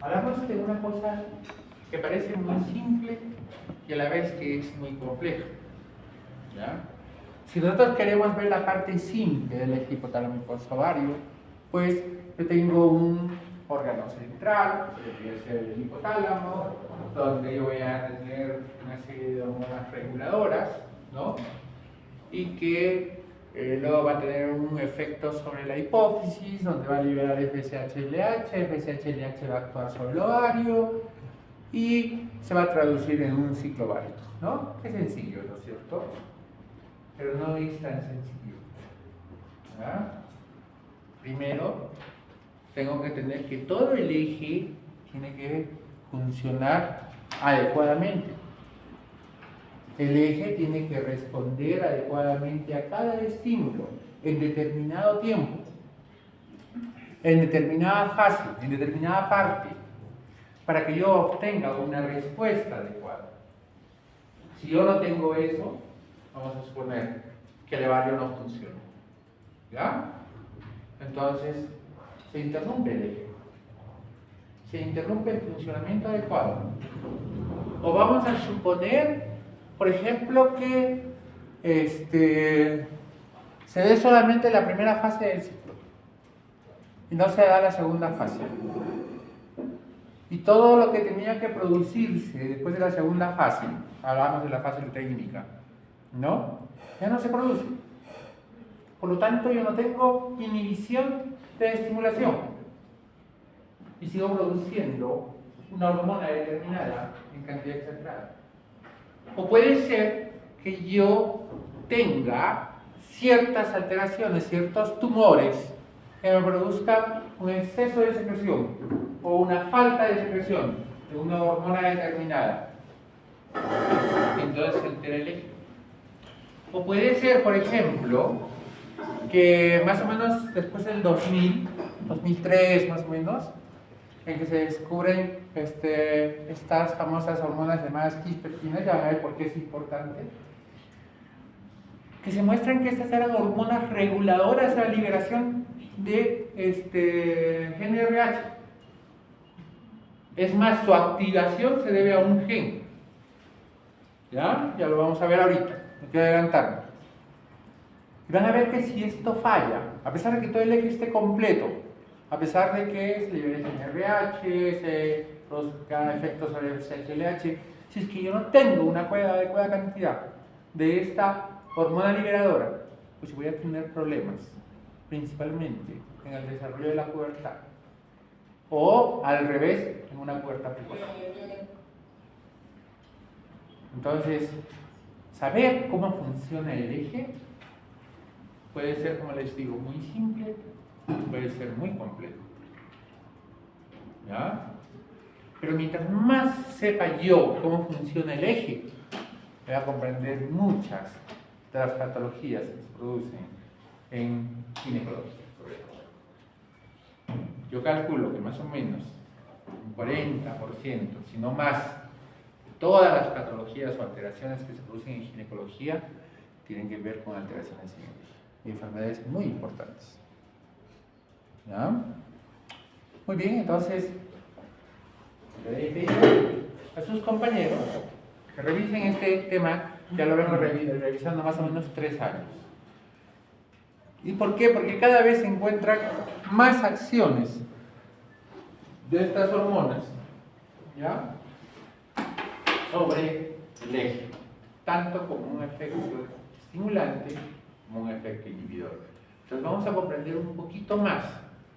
Hablamos de una cosa que parece muy simple y a la vez que es muy compleja. ¿Ya? Si nosotros queremos ver la parte simple del eje hipotálamo hipoovario, pues yo tengo un órgano central, que debería ser el hipotálamo, donde yo voy a tener una serie de hormonas reguladoras, ¿no? Y que luego va a tener un efecto sobre la hipófisis, donde va a liberar FSH-LH, FSH-LH va a actuar sobre el ovario y se va a traducir en un ciclo ovárico, ¿no? Qué sencillo, ¿no es cierto? Pero no es tan sencillo. ¿Ya? Primero, tengo que entender que todo el eje tiene que funcionar adecuadamente. El eje tiene que responder adecuadamente a cada estímulo en determinado tiempo, en determinada fase, en determinada parte, para que yo obtenga una respuesta adecuada. Si yo no tengo eso, vamos a suponer que el ovario no funciona. ¿Ya? Entonces, se interrumpe el eje. Se interrumpe el funcionamiento adecuado. O vamos a suponer, por ejemplo, que se dé solamente la primera fase del ciclo y no se da la segunda fase. Y todo lo que tenía que producirse después de la segunda fase, hablamos de la fase técnica, ¿no? Ya no se produce. Por lo tanto, yo no tengo inhibición de estimulación y sigo produciendo una hormona determinada en cantidad exagerada. O puede ser que yo tenga ciertas alteraciones, ciertos tumores que me produzcan un exceso de secreción o una falta de secreción de una hormona determinada. Entonces se altera el eje. O puede ser, por ejemplo, que más o menos después del 2003 más o menos, en que se descubren estas famosas hormonas llamadas quispectinas, ya van a ver por qué es importante, que se muestran que estas eran hormonas reguladoras de la liberación de GnRH. Es más, su activación se debe a un gen. ¿Ya? Ya lo vamos a ver ahorita, no quiero adelantarme. Y van a ver que si esto falla, a pesar de que todo el eje esté completo, a pesar de que se libere GnRH, se produzca efectos sobre el FSH-LH, si es que yo no tengo una adecuada cantidad de esta hormona liberadora, pues voy a tener problemas, principalmente en el desarrollo de la pubertad, o al revés, en una pubertad precoz. Entonces, saber cómo funciona el eje puede ser, como les digo, muy simple, puede ser muy complejo. ¿Ya? Pero mientras más sepa yo cómo funciona el eje, voy a comprender muchas de las patologías que se producen en ginecología, sobre todo. Yo calculo que más o menos un 40%, si no más, de todas las patologías o alteraciones que se producen en ginecología tienen que ver con alteraciones en enfermedades muy importantes. ¿Ya? Muy bien, entonces le voy a pedir a sus compañeros que revisen este tema. Ya lo vengo revisando más o menos 3 años. ¿Y por qué? Porque cada vez se encuentran más acciones de estas hormonas, ¿ya?, sobre el eje, tanto como un efecto estimulante como un efecto inhibidor. Entonces vamos a comprender un poquito más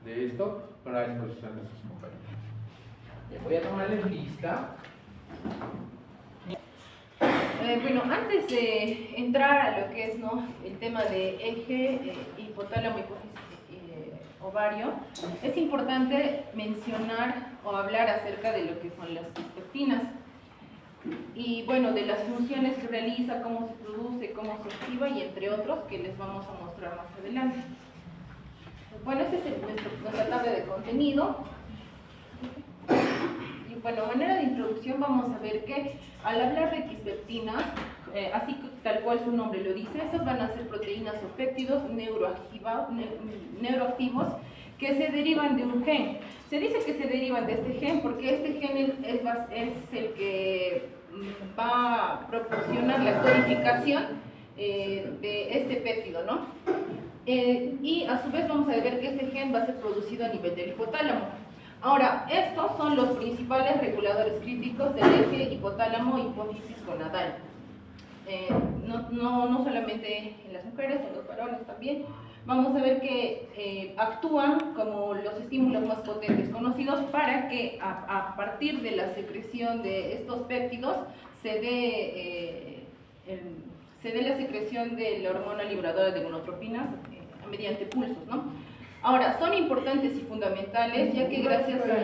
de esto con la exposición de sus compañeros. Voy a tomarles lista. Bueno, antes de entrar a lo que es, ¿no?, el tema de eje, hipotálamo, hipófisis, ovario, es importante mencionar o hablar acerca de lo que son las quispectinas y, bueno, de las funciones que realiza, cómo se produce, cómo se activa y entre otros que les vamos a mostrar más adelante. Bueno, esta es nuestra tabla de contenido. Y bueno, a manera de introducción vamos a ver que al hablar de quispectinas, así tal cual su nombre lo dice, estas van a ser proteínas o péptidos neuroactivos que se derivan de un gen. Se dice que se derivan de este gen porque este gen es el que va a proporcionar la codificación de este péptido, ¿no? Y a su vez vamos a ver que este gen va a ser producido a nivel del hipotálamo. Ahora, estos son los principales reguladores críticos del eje hipotálamo-hipófisis gonadal. No solamente en las mujeres, en los varones también. Vamos a ver que actúan como los estímulos más potentes conocidos para que a partir de la secreción de estos péptidos se dé la secreción de la hormona liberadora de gonadotropinas mediante pulsos, ¿no? Ahora, son importantes y fundamentales ya que gracias a...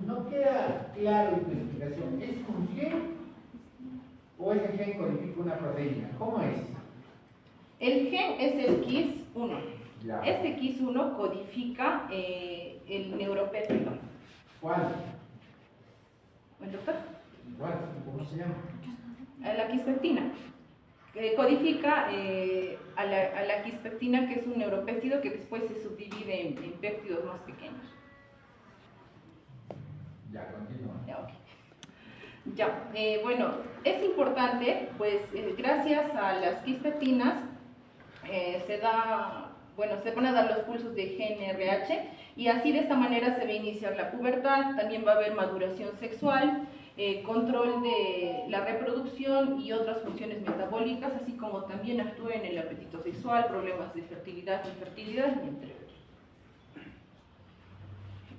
No queda claro en tu explicación, ¿es un gen o ese gen codifica una proteína? ¿Cómo es? El gen es el KIS1. Ya. Este KIS1 codifica el neuropéptido. ¿Cuál? ¿El doctor? ¿Cuál? ¿Cómo se llama? La quispeptina. Codifica a la quispeptina, que es un neuropéptido que después se subdivide en péptidos más pequeños. Ya, continúa. Ya, ok. Ya, bueno, es importante, pues gracias a las quispeptinas se van a dar los pulsos de GnRH y así de esta manera se va a iniciar la pubertad, también va a haber maduración sexual, control de la reproducción y otras funciones metabólicas, así como también actúa en el apetito sexual, problemas de fertilidad, infertilidad, entre otros.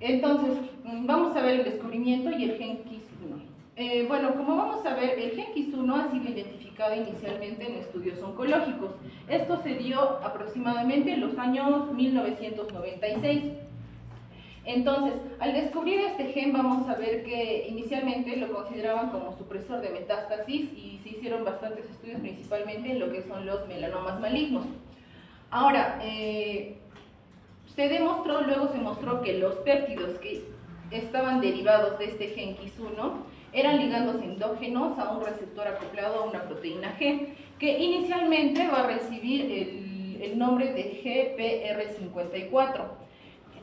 Entonces, vamos a ver el descubrimiento y el gen KIS1. Bueno, como vamos a ver, el gen KIS1 ha sido identificado inicialmente en estudios oncológicos. Esto se dio aproximadamente en los años 1996. Entonces, al descubrir este gen, vamos a ver que inicialmente lo consideraban como supresor de metástasis y se hicieron bastantes estudios, principalmente en lo que son los melanomas malignos. Ahora, luego se mostró que los péptidos que estaban derivados de este gen KIS1 eran ligandos endógenos a un receptor acoplado a una proteína G, que inicialmente va a recibir el nombre de GPR54,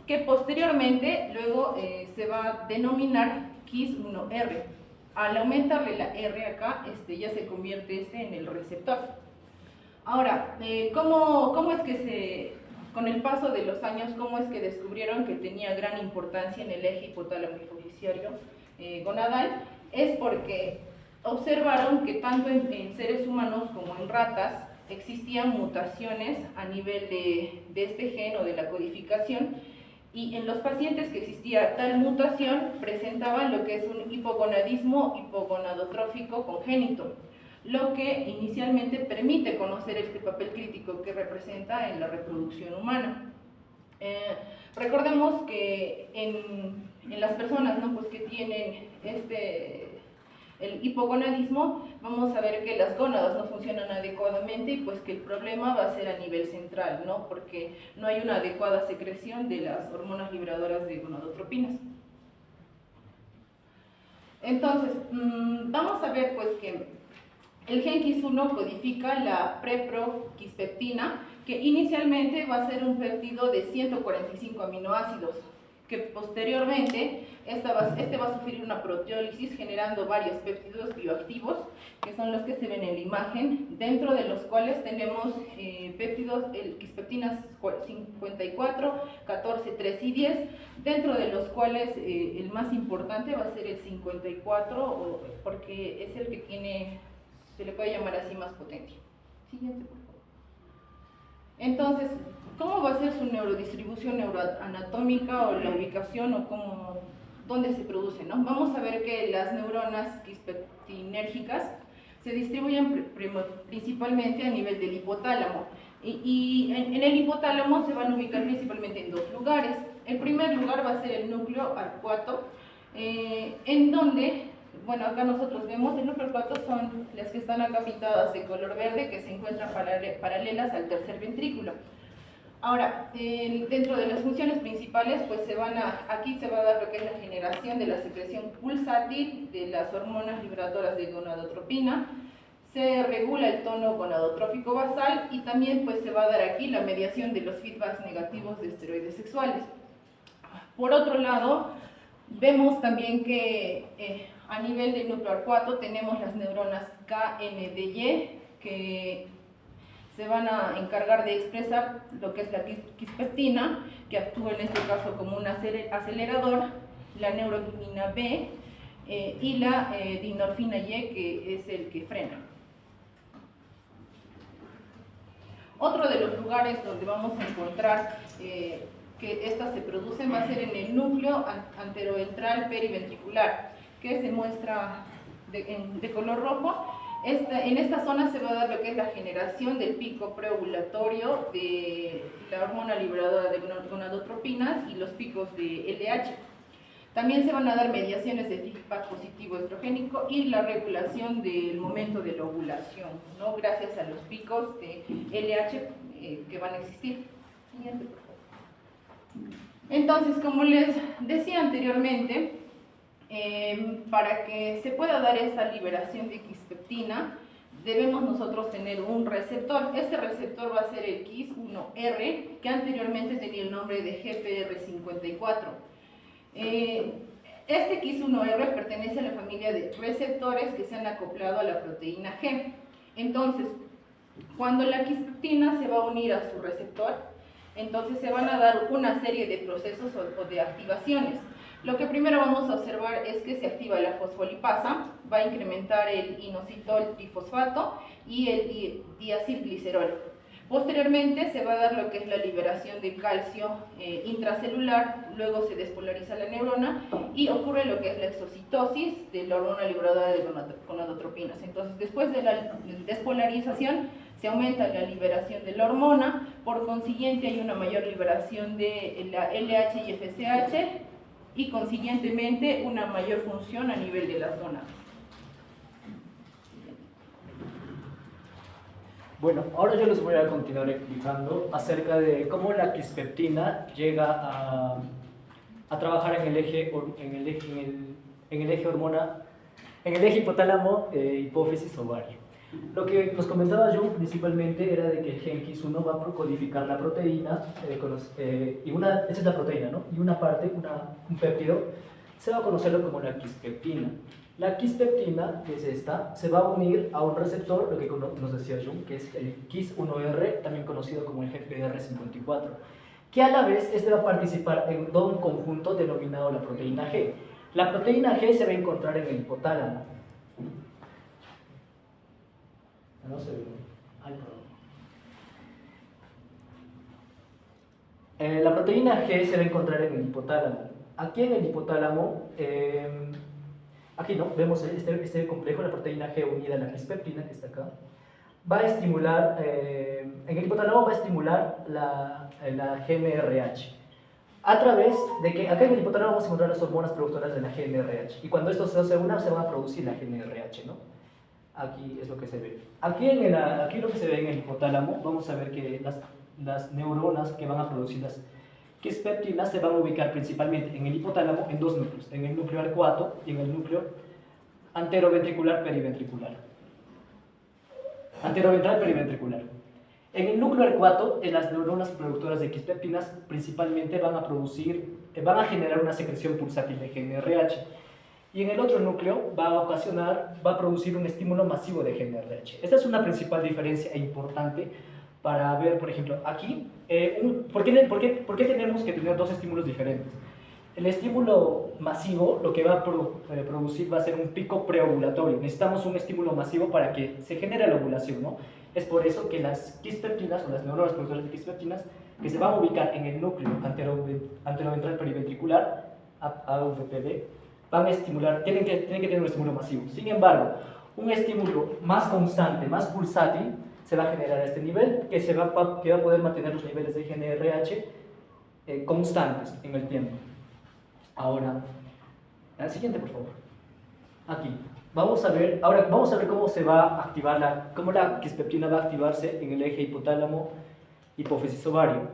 que posteriormente luego se va a denominar KIS1R. Al aumentarle la R acá, ya se convierte en el receptor. Ahora, ¿cómo es que con el paso de los años, cómo es que descubrieron que tenía gran importancia en el eje hipotálamo-hipofisiario gonadal? Es porque observaron que tanto en seres humanos como en ratas existían mutaciones a nivel de este gen o de la codificación, y en los pacientes que existía tal mutación presentaban lo que es un hipogonadismo hipogonadotrófico congénito, lo que inicialmente permite conocer este papel crítico que representa en la reproducción humana. Recordemos que en las personas, ¿no?, pues que tienen el hipogonadismo, vamos a ver que las gónadas no funcionan adecuadamente y pues que el problema va a ser a nivel central, ¿no?, porque no hay una adecuada secreción de las hormonas liberadoras de gonadotropinas. Entonces, vamos a ver pues que el gen KIS1 codifica la preproquispeptina, que inicialmente va a ser un péptido de 145 aminoácidos, que posteriormente este va a sufrir una proteólisis generando varios péptidos bioactivos, que son los que se ven en la imagen, dentro de los cuales tenemos quispeptinas 54, 14, 3 y 10, dentro de los cuales el más importante va a ser el 54, porque es el que tiene, se le puede llamar así, más potente. Siguiente, por favor. Entonces, ¿cómo va a ser su neurodistribución neuroanatómica o la ubicación o dónde se produce, ¿no? Vamos a ver que las neuronas quispeptinérgicas se distribuyen principalmente a nivel del hipotálamo y en el hipotálamo se van a ubicar principalmente en dos lugares. El primer lugar va a ser el núcleo arcuato, en donde, bueno, acá nosotros vemos el núcleo arcuato son las que están acá pintadas de color verde, que se encuentran paralelas al tercer ventrículo. Ahora, dentro de las funciones principales, pues aquí se va a dar lo que es la generación de la secreción pulsátil de las hormonas liberadoras de gonadotropina, se regula el tono gonadotrófico basal y también pues se va a dar aquí la mediación de los feedbacks negativos de esteroides sexuales. Por otro lado, vemos también que a nivel del núcleo arcuato tenemos las neuronas KMDY que se van a encargar de expresar lo que es la quispeptina, que actúa en este caso como un acelerador, la neuroquinina B y la dinorfina Y, que es el que frena. Otro de los lugares donde vamos a encontrar que estas se producen va a ser en el núcleo anteroventral periventricular, que se muestra de color rojo. En esta zona se va a dar lo que es la generación del pico preovulatorio de la hormona liberadora de gonadotropinas y los picos de LH. También se van a dar mediaciones de feedback positivo estrogénico y la regulación del momento de la ovulación, ¿no? Gracias a los picos de LH que van a existir. Siguiente, por favor. Entonces, como les decía anteriormente, para que se pueda dar esta liberación de quispeptina, debemos nosotros tener un receptor. Este receptor va a ser el KIS1R, que anteriormente tenía el nombre de GPR54. Este KIS1R pertenece a la familia de receptores que se han acoplado a la proteína G. Entonces, cuando la quispeptina se va a unir a su receptor, entonces se van a dar una serie de procesos o de activaciones. Lo que primero vamos a observar es que se activa la fosfolipasa, va a incrementar el inositol trifosfato y el diacilglicerol. Posteriormente se va a dar lo que es la liberación de calcio intracelular, luego se despolariza la neurona y ocurre lo que es la exocitosis de la hormona liberadora de gonadotropinas. Entonces, después de la despolarización, se aumenta la liberación de la hormona, por consiguiente hay una mayor liberación de la LH y FSH y consiguientemente una mayor función a nivel de las gónadas. Bueno, ahora yo les voy a continuar explicando acerca de cómo la quispeptina llega a trabajar en el eje hormona, en el eje hipotálamo, hipófisis, ovario. Lo que nos comentaba yo principalmente era de que el gen KIS1 va a codificar la proteína, esa es la proteína, ¿no? Y una parte, un péptido, se va a conocerlo como la quispeptina. La quispeptina, que es esta, se va a unir a un receptor, lo que nos decía Jung, que es el KIS1R, también conocido como el GPR54, que a la vez este va a participar en todo un conjunto denominado la proteína G. La proteína G se va a encontrar en el hipotálamo. No se ve. Ay, perdón. La proteína G se va a encontrar en el hipotálamo. Aquí en el hipotálamo, aquí no, vemos este complejo, la proteína G unida a la quispeptina, que está acá, va a estimular, en el hipotálamo va a estimular la GNRH, a través de que acá en el hipotálamo vamos a encontrar las hormonas productoras de la GNRH, y cuando estos se unan se va a producir la GNRH, ¿no? Aquí es lo que se ve. Aquí lo que se ve en el hipotálamo, vamos a ver que las neuronas que van a producir las quispeptinas se van a ubicar principalmente en el hipotálamo en dos núcleos, en el núcleo arcuato y en el núcleo anteroventricular periventricular. Anteroventral periventricular. En el núcleo arcuato, las neuronas productoras de quispeptinas principalmente van a generar una secreción pulsátil de GNRH. Y en el otro núcleo va a producir un estímulo masivo de GNRH. Esta es una principal diferencia e importante para ver, por ejemplo, aquí, ¿por qué tenemos que tener dos estímulos diferentes? El estímulo masivo lo que va a producir va a ser un pico preovulatorio. Necesitamos un estímulo masivo para que se genere la ovulación, ¿no? Es por eso que las quispeptinas o las neuronas productoras de quispeptinas que se van a ubicar en el núcleo anteroventral periventricular, AVPD, van a estimular, tienen que tener un estímulo masivo. Sin embargo, un estímulo más constante, más pulsátil, se va a generar a este nivel, que va a poder mantener los niveles de GNRH constantes en el tiempo. Ahora, la siguiente, por favor. Aquí. Ahora vamos a ver cómo se va a activar cómo la quispeptina va a activarse en el eje hipotálamo, hipófisis, ovario.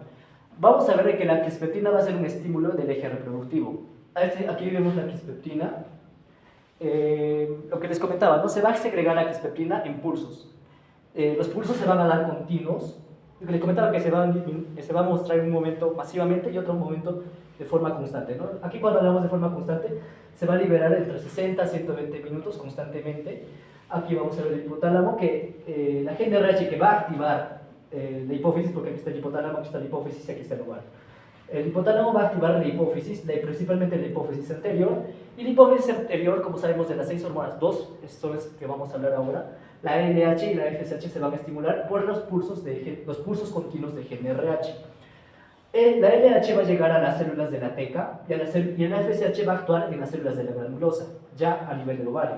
Vamos a ver que la quispeptina va a ser un estímulo del eje reproductivo. Aquí vemos la quispeptina. Lo que les comentaba, ¿no? Se va a segregar la quispeptina en pulsos. Los pulsos se van a dar continuos, le comentaba que se va a mostrar en un momento masivamente y otro momento de forma constante, ¿no? Aquí cuando hablamos de forma constante, se va a liberar entre 60 a 120 minutos constantemente. Aquí vamos a ver el hipotálamo, que la GNRH que va a activar la hipófisis, porque aquí está el hipotálamo, aquí está la hipófisis y aquí está el ovario. El hipotálamo va a activar la hipófisis, principalmente la hipófisis anterior, y la hipófisis anterior, como sabemos de las 6 hormonas, 2 son las que vamos a hablar ahora, la LH y la FSH se van a estimular por los pulsos continuos de GNRH. La LH va a llegar a las células de la teca y la FSH va a actuar en las células de la granulosa, ya a nivel del ovario.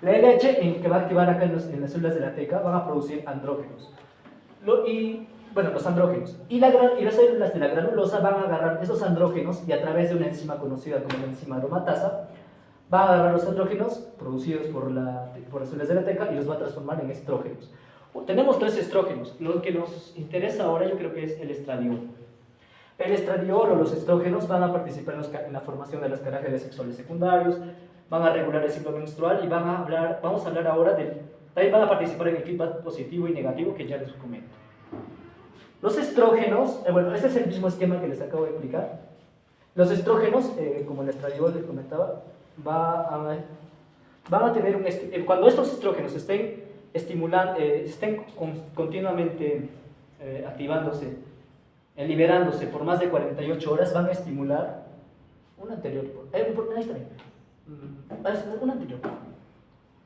La LH que va a activar acá en las células de la teca van a producir andrógenos. Los andrógenos. Y las células de la granulosa van a agarrar esos andrógenos y a través de una enzima conocida como la enzima aromatasa, va a agarrar los andrógenos producidos por las células de la teca y los va a transformar en estrógenos. Tenemos 3 estrógenos. Lo que nos interesa ahora yo creo que es el estradiol. El estradiol o los estrógenos van a participar en la formación de los caracteres sexuales secundarios, van a regular el ciclo menstrual y vamos a hablar ahora también van a participar en el feedback positivo y negativo que ya les comento. Los estrógenos, este es el mismo esquema que les acabo de explicar. Los estrógenos, como el estradiol les comentaba, van a tener cuando estos estrógenos estén continuamente activándose, liberándose por más de 48 horas, van a estimular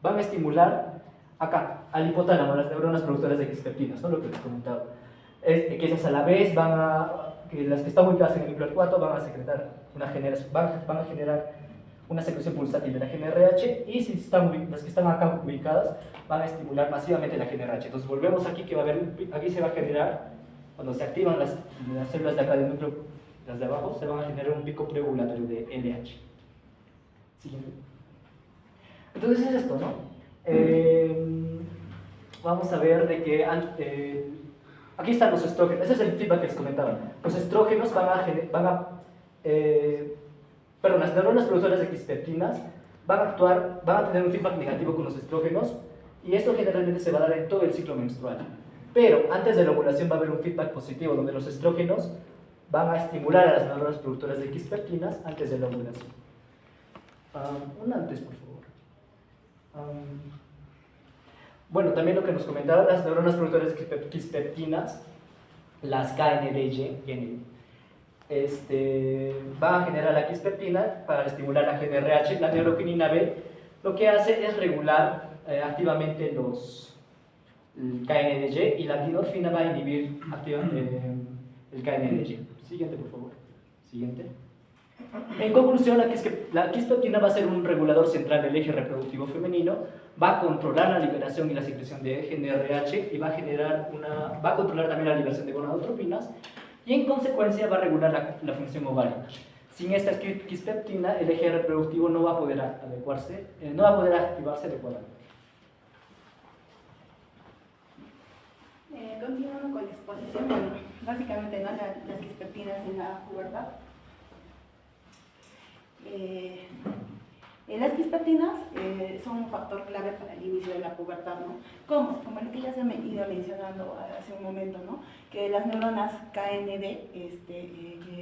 van a estimular acá, al hipotálamo, las neuronas productoras de X-peptinas, ¿no? Lo que les comentaba. Que esas a la vez que las que están ubicadas en el núcleo 4 van a generar una secreción pulsátil de la GNRH, y las que están acá ubicadas van a estimular masivamente la GNRH. Entonces volvemos aquí que aquí se va a generar, cuando se activan las células de acá del núcleo, las de abajo, se van a generar un pico preovulatorio de LH. Siguiente. Entonces es esto, ¿no? Vamos a ver de que aquí están los estrógenos. Ese es el feedback que les comentaba. Los estrógenos las neuronas productoras de X-peptinas van a tener un feedback negativo con los estrógenos, y esto generalmente se va a dar en todo el ciclo menstrual. Pero antes de la ovulación va a haber un feedback positivo, donde los estrógenos van a estimular a las neuronas productoras de X-peptinas antes de la ovulación. Antes, por favor. También lo que nos comentaba, las neuronas productoras de X-peptinas, las KNDY, va a generar la X-peptina para estimular la GNRH. La neuroquinina B lo que hace es regular activamente el KNDY, y la dinorfina va a inhibir activamente el KNDY. Siguiente, por favor. Siguiente. En conclusión, la X-peptina va a ser un regulador central del eje reproductivo femenino, va a controlar la liberación y la secreción de GNRH y va a controlar también la liberación de gonadotropinas, y en consecuencia va a regular la función ovárica. Sin esta X-peptina, el eje reproductivo no va a poder activarse adecuadamente. Continuando con la exposición, básicamente, ¿no? Las X-peptinas en la pubertad. Las X-peptinas son un factor clave para el inicio de la pubertad, ¿no? ¿Cómo? Como el que ya se me iba mencionando hace un momento, ¿no? Que las neuronas KND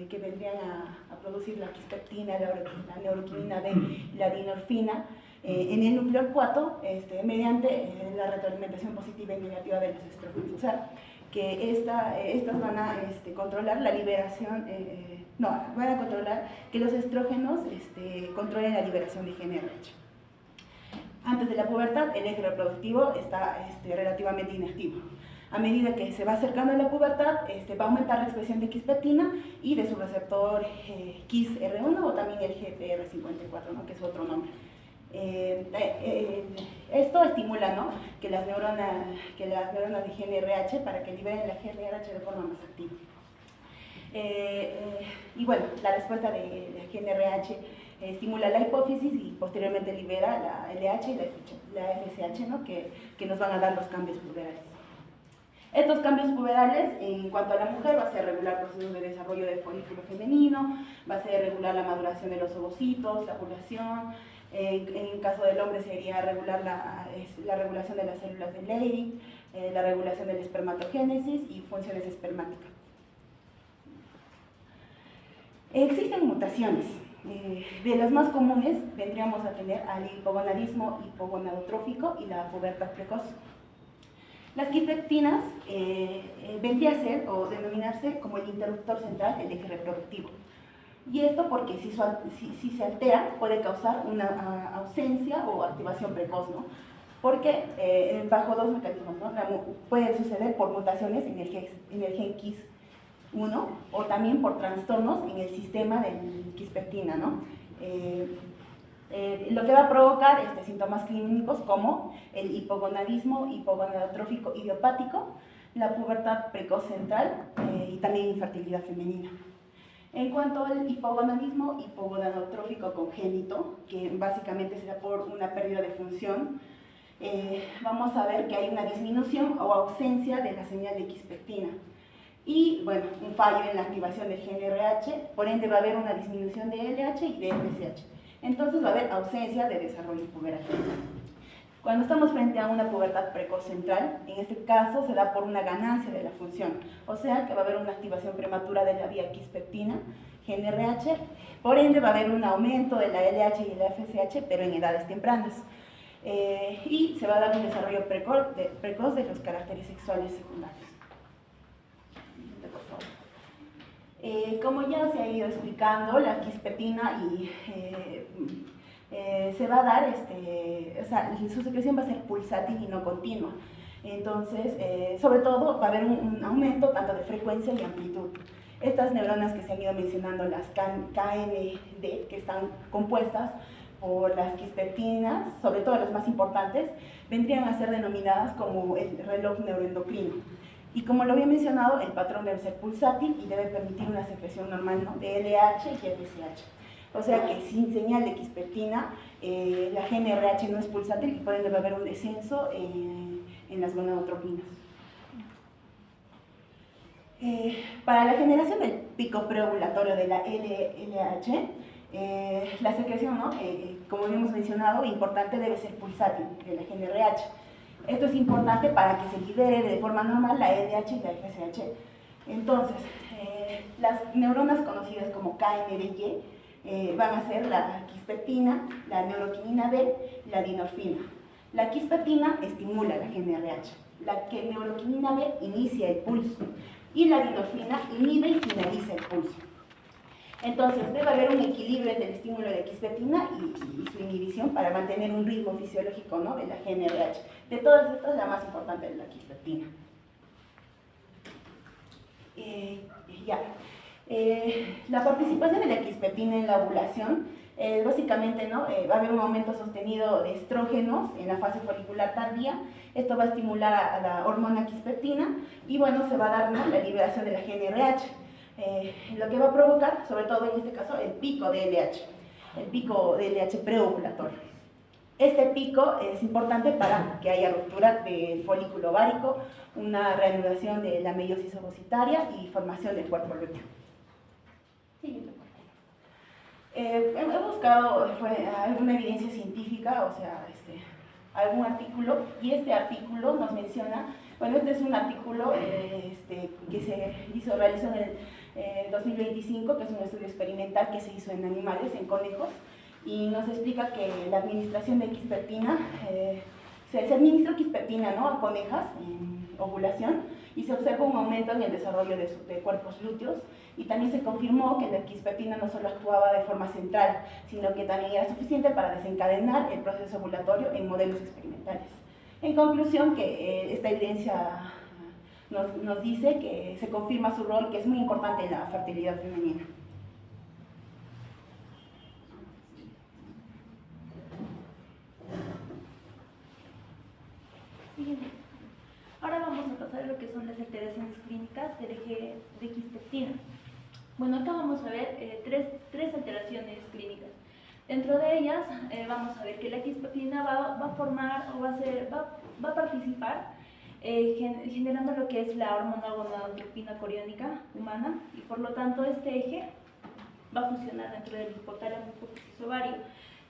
que vendrían a producir la X-peptina, la neuroquinina B y la dinorfina en el núcleo 4 mediante la retroalimentación positiva y negativa de los estrógenos. O sea, que estas van a controlar la liberación, van a controlar que los estrógenos controlen la liberación de GNRH. Antes de la pubertad, el eje reproductivo está relativamente inactivo. A medida que se va acercando a la pubertad, va a aumentar la expresión de X-peptina y de su receptor KISR1 o también el GPR54, ¿no? Que es otro nombre. Esto estimula, ¿no? que las neuronas de GNRH para que liberen la GNRH de forma más activa. Y bueno, la respuesta de la GNRH estimula la hipófisis y posteriormente libera la LH y la FSH, ¿no? que nos van a dar los cambios puberales. Estos cambios puberales, en cuanto a la mujer, va a ser regular procesos de desarrollo del folículo femenino, va a ser regular la maduración de los ovocitos, la ovulación. En caso del hombre sería regular la regulación de las células de Leydig, la regulación de la espermatogénesis y funciones espermáticas. Existen mutaciones. De las más comunes vendríamos a tener al hipogonadismo hipogonadotrófico y la pubertad precoz. Las quispeptinas vendría a ser o denominarse como el interruptor central del eje reproductivo. Y esto porque si se altera puede causar una ausencia o activación precoz, ¿no? Porque bajo dos mecanismos, ¿no? Puede suceder por mutaciones en el gen KIS1 o también por trastornos en el sistema de quispeptina, ¿no? Lo que va a provocar síntomas clínicos como el hipogonadismo hipogonadotrófico idiopático, la pubertad precoz central y también infertilidad femenina. En cuanto al hipogonadismo hipogonadotrófico congénito, que básicamente se da por una pérdida de función, vamos a ver que hay una disminución o ausencia de la señal de quispeptina. Y, bueno, un fallo en la activación del gen RH, por ende va a haber una disminución de LH y de FSH. Entonces va a haber ausencia de desarrollo puberal. Cuando estamos frente a una pubertad precoz central, en este caso se da por una ganancia de la función, o sea que va a haber una activación prematura de la vía quispeptina, gen RH, por ende va a haber un aumento de la LH y la FSH, pero en edades tempranas. Y se va a dar un desarrollo precoz de los caracteres sexuales secundarios. Como ya se ha ido explicando, la quispeptina se va a dar, o sea, su secreción va a ser pulsátil y no continua. Entonces, sobre todo, va a haber un aumento tanto de frecuencia y amplitud. Estas neuronas que se han ido mencionando, las KND, que están compuestas por las quispeptinas, sobre todo las más importantes, vendrían a ser denominadas como el reloj neuroendocrino. Y como lo había mencionado, el patrón debe ser pulsátil y debe permitir una secreción normal, ¿no?, de LH y FSH. O sea que sin señal de quispeptina, la gen RH no es pulsátil y por ende va a haber un descenso en las gonadotropinas. Para la generación del pico preovulatorio de la LH, la secreción, ¿no?, como habíamos mencionado, importante debe ser pulsátil de la gen RH. Esto es importante para que se libere de forma normal la LH y la FSH. Entonces, las neuronas conocidas como KNDY van a ser la quispeptina, la neuroquinina B y la dinorfina. La quispeptina estimula la gen RH, la neuroquinina B inicia el pulso y la dinorfina inhibe y finaliza el pulso. Entonces, debe haber un equilibrio entre el estímulo de la quispeptina y su inhibición para mantener un ritmo fisiológico, ¿no?, de la gen RH. De todas estas, la más importante es la quispeptina. La participación de la quispeptina en la ovulación, básicamente, ¿no?, va a haber un aumento sostenido de estrógenos en la fase folicular tardía. Esto va a estimular a la hormona quispeptina y, bueno, se va a dar, ¿no?, la liberación de la gen RH. Lo que va a provocar, sobre todo en este caso, el pico de LH preovulatorio. Este pico es importante para que haya ruptura del folículo ovárico, una reanudación de la meiosis ovocitaria y formación del cuerpo lúteo. He buscado alguna evidencia científica, o sea, algún artículo, y este artículo nos menciona, bueno, este es un artículo que se realizó en el 2025, que es un estudio experimental que se hizo en animales, en conejos, y nos explica que la administración de quispeptina, se administró quispeptina, ¿no?, a conejas en ovulación, y se observa un aumento en el desarrollo de cuerpos lúteos, y también se confirmó que la quispeptina no solo actuaba de forma central, sino que también era suficiente para desencadenar el proceso ovulatorio en modelos experimentales. En conclusión, que esta evidencia nos dice que se confirma su rol, que es muy importante en la fertilidad femenina. Ahora vamos a pasar a lo que son las alteraciones clínicas del eje de quispeptina. Bueno, acá vamos a ver tres alteraciones clínicas. Dentro de ellas vamos a ver que la quispeptina va a formar o va a participar generando lo que es la hormona gonadotropina coriónica humana, y por lo tanto este eje va a funcionar dentro del hipotálamo hipófisis ovario.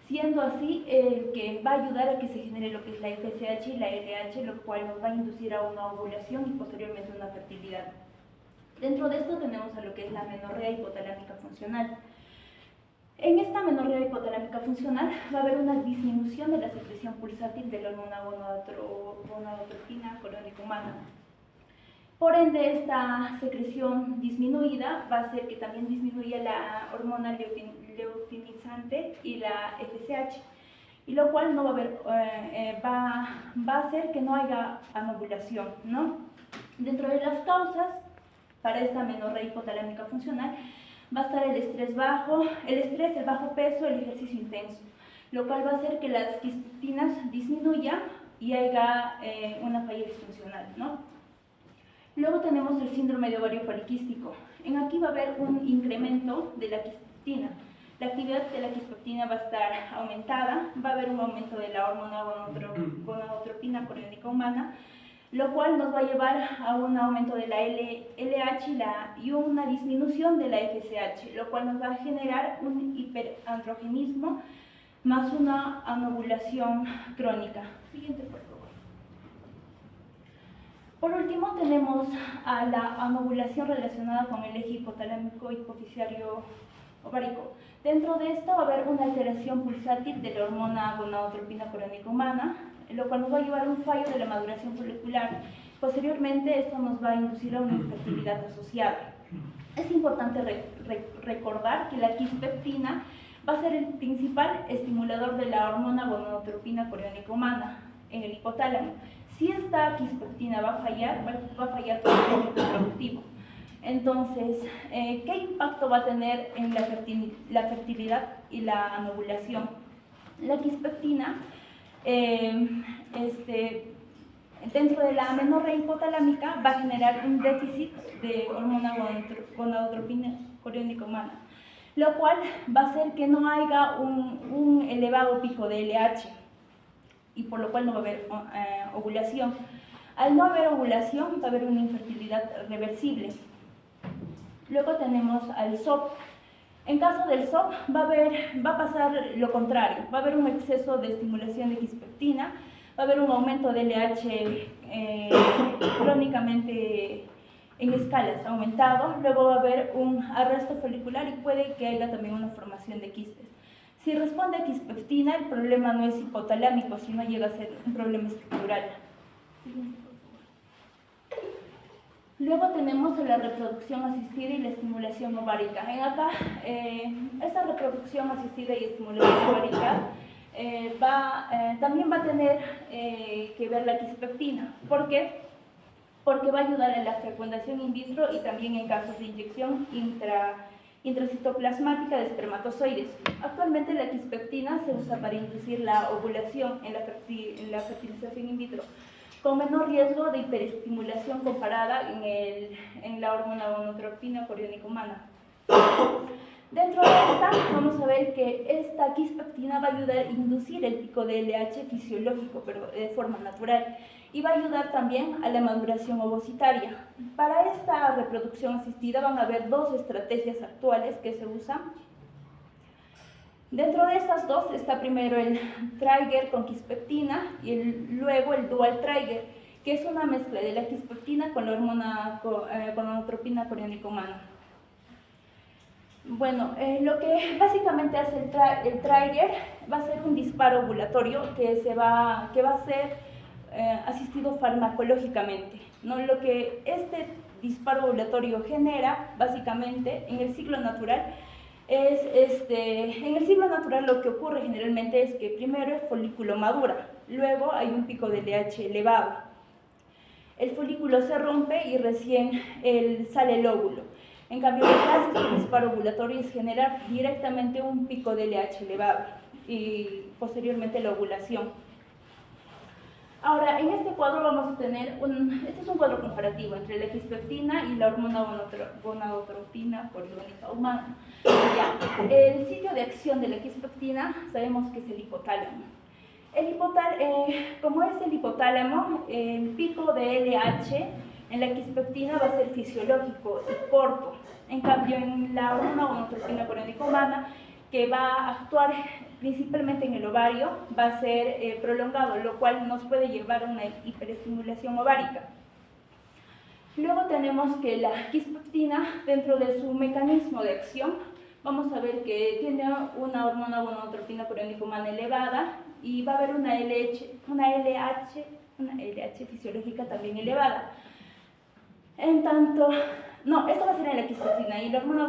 siendo así el que va a ayudar a que se genere lo que es la FSH y la LH, lo cual nos va a inducir a una ovulación y posteriormente una fertilidad. Dentro de esto tenemos a lo que es la amenorrea hipotalámica funcional. En esta amenorrea hipotalámica funcional va a haber una disminución de la secreción pulsátil de la hormona gonadotropina coriónica humana. Por ende, esta secreción disminuida va a hacer que también disminuya la hormona leutinizante y la FSH, y lo cual no va a haber, va a hacer que no haya anovulación, ¿no? Dentro de las causas para esta amenorrea hipotalámica funcional va a estar el estrés, el bajo peso, el ejercicio intenso, lo cual va a hacer que las quispeptinas disminuyan y haya una falla disfuncional, ¿no? Luego tenemos el síndrome de ovario poliquístico. Aquí va a haber un incremento de la quispeptina. La actividad de la quispeptina va a estar aumentada, va a haber un aumento de la hormona gonadotropina coriónica humana, lo cual nos va a llevar a un aumento de la LH y una disminución de la FSH, lo cual nos va a generar un hiperandrogenismo más una anovulación crónica. Siguiente, por favor. Por último, tenemos a la anovulación relacionada con el eje hipotalámico hipoficiario ovárico. Dentro de esto va a haber una alteración pulsátil de la hormona gonadotropina coriónica humana, lo cual nos va a llevar a un fallo de la maduración folicular. Posteriormente, esto nos va a inducir a una infertilidad asociada. Es importante recordar que la quispeptina va a ser el principal estimulador de la hormona gonadotropina coriónica humana en el hipotálamo. Si esta quispeptina va a fallar todo el eje reproductivo. Entonces, ¿qué impacto va a tener en la fertilidad y la anovulación? La quispeptina, dentro de la amenorrea hipotalámica, va a generar un déficit de hormona gonadotropina coriónica humana, lo cual va a hacer que no haya un elevado pico de LH, y por lo cual no va a haber ovulación. Al no haber ovulación, va a haber una infertilidad reversible. Luego tenemos al SOP. En caso del SOP, va a pasar lo contrario. Va a haber un exceso de estimulación de quispeptina, va a haber un aumento de LH crónicamente en escalas aumentado, luego va a haber un arresto folicular y puede que haya también una formación de quistes. Si responde a quispeptina, el problema no es hipotalámico, sino llega a ser un problema estructural. Luego tenemos la reproducción asistida y la estimulación ovárica. Esta reproducción asistida y estimulación ovárica también va a tener que ver la quispeptina. ¿Por qué? Porque va a ayudar en la fecundación in vitro y también en casos de inyección intracitoplasmática de espermatozoides. Actualmente la quispeptina se usa para inducir la ovulación en la fertilización in vitro, con menor riesgo de hiperestimulación comparada en la hormona gonadotropina coriónica humana. Dentro de esta, vamos a ver que esta quispeptina va a ayudar a inducir el pico de LH fisiológico, pero de forma natural, y va a ayudar también a la maduración ovocitaria. Para esta reproducción asistida van a haber dos estrategias actuales que se usan. Dentro de estas dos está primero el trigger con quispeptina y luego el dual trigger, que es una mezcla de la quispeptina con la hormona gonadotropina coriónica humana. Bueno, lo que básicamente hace el trigger va a ser un disparo ovulatorio que va a ser asistido farmacológicamente, ¿no? Lo que este disparo ovulatorio genera básicamente en el ciclo natural en el ciclo natural lo que ocurre generalmente es que primero el folículo madura, luego hay un pico de LH elevado. El folículo se rompe y recién sale el óvulo. En cambio, lo que hace este disparo ovulatorio es generar directamente un pico de LH elevado y posteriormente la ovulación. Ahora, en este cuadro vamos a tener este es un cuadro comparativo entre la quispeptina y la hormona gonadotropina coriónica humana. Ya, el sitio de acción de la quispeptina sabemos que es el hipotálamo. Como es el hipotálamo, el pico de LH en la quispeptina va a ser fisiológico y corto. En cambio, en la hormona gonadotropina coriónica humana, que va a actuar principalmente en el ovario, va a ser prolongado, lo cual nos puede llevar a una hiperestimulación ovárica. Luego tenemos que la quispeptina, dentro de su mecanismo de acción, vamos a ver que tiene una hormona gonadotropina coriónica humana elevada y va a haber una LH fisiológica también elevada. En tanto, no, esto va a ser en la quispeptina y la hormona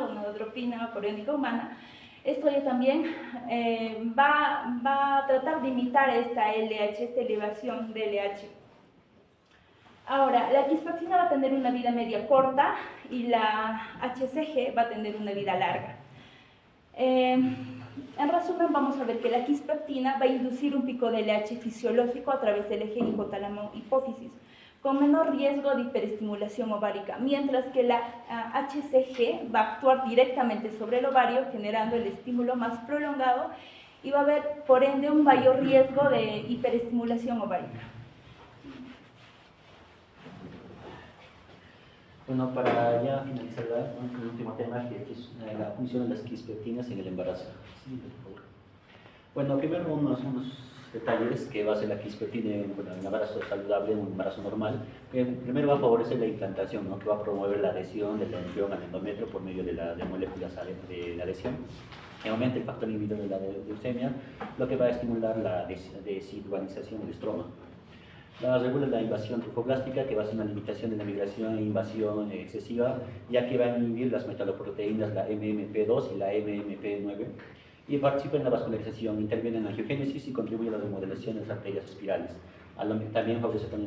gonadotropina coriónica humana, esto ya también va a tratar de imitar esta LH, esta elevación de LH. Ahora, la quispeptina va a tener una vida media corta y la HCG va a tener una vida larga. En resumen, vamos a ver que la quispeptina va a inducir un pico de LH fisiológico a través del eje hipotálamo-hipófisis, con menor riesgo de hiperestimulación ovárica, mientras que la HCG va a actuar directamente sobre el ovario, generando el estímulo más prolongado y va a haber, por ende, un mayor riesgo de hiperestimulación ovárica. Bueno, para ya finalizar el último tema, que es la función de las quispeptinas en el embarazo. Sí, por favor. Bueno, primero unos detalles que va a hacer la quispeptina en un embarazo saludable, un embarazo normal. Primero va a favorecer la implantación, ¿no? Que va a promover la adhesión del embrión al endometrio por medio de moléculas de la adhesión. Que aumenta el factor inhibidor de la leucemia, lo que va a estimular la desidualización del estroma. Regula la invasión trofoblástica, que va a ser una limitación de la migración e invasión excesiva, ya que va a inhibir las metaloproteínas, la MMP2 y la MMP9, y participa en la vascularización, interviene en la angiogénesis y contribuye a la remodelación de las arterias espirales. También favorece la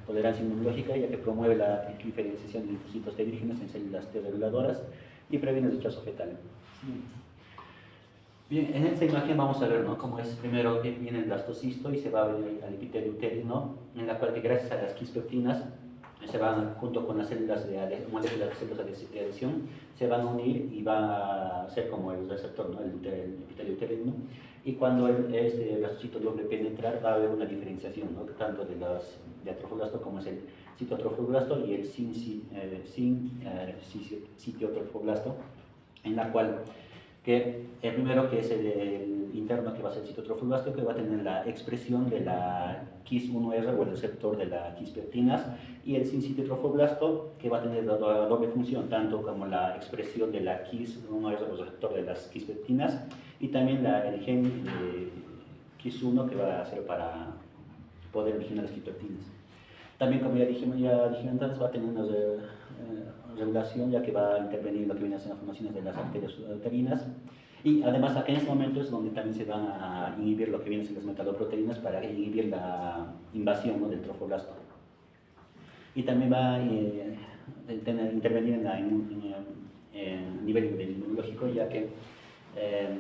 tolerancia inmunológica, ya que promueve la diferenciación de linfocitos T vírgenes en células T reguladoras y previene el rechazo fetal. Bien, en esta imagen vamos a ver, ¿no?, cómo es primero que viene el blastocisto y se va a ver al epitelio uterino, en la cual que gracias a las quispeptinas se van, junto con las células moléculas de células de adhesión, se van a unir y va a ser como el receptor, ¿no?, el epitelio uterino, y cuando este blastocito logre penetrar va a haber una diferenciación, ¿no?, tanto de atrofoblasto como es el citoatrofoblasto y el sitioatrofoblasto, en la cual que el primero, que es el interno, que va a ser el citoatrofoblasto, que va a tener la expresión de la KIS1R o el receptor de las quispeptinas, y el sincitiotrofoblasto, que va a tener la doble función, tanto como la expresión de la KIS1R o el receptor de las quispeptinas, y también el gen KIS1, que va a ser para poder originar las quispeptinas. También, como ya dije antes, va a tener una regulación, ya que va a intervenir lo que viene a ser las formaciones de las arterias uterinas, y además en este momento es donde también se van a inhibir lo que vienen a ser las metaloproteínas para inhibir la invasión, ¿no?, del trofoblasto. Y también va a intervenir en el nivel inmunológico, ya que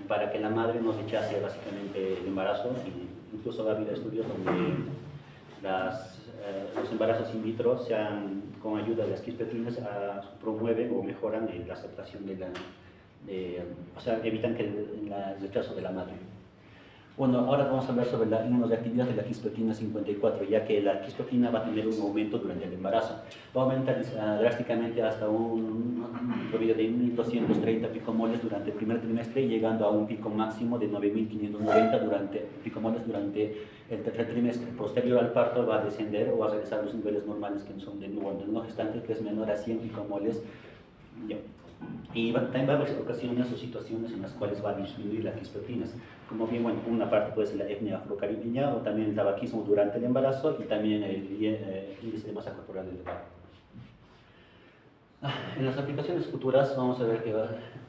para que la madre no rechace básicamente el embarazo, incluso va a haber estudios donde los embarazos in vitro con ayuda de las quispeptinas promueven o mejoran la aceptación o sea, evitan el rechazo de la madre. Bueno, ahora vamos a hablar sobre la inmunoreactividad de la quispeptina 54, ya que la quispeptina va a tener un aumento durante el embarazo. Va a aumentar drásticamente hasta un promedio de 1.230 picomoles durante el primer trimestre, llegando a un pico máximo de 9.590 picomoles durante el tercer trimestre. Posterior al parto va a descender o va a regresar a los niveles normales, que son de no gestante, que es menor a 100 picomoles. Y también va a haber ocasiones o situaciones en las cuales va a disminuir las quispeptinas, como bien, bueno, una parte puede ser la etnia afrocaribeña, o también el tabaquismo durante el embarazo, y también el índice de masa corporal elevado. En las aplicaciones futuras vamos a ver que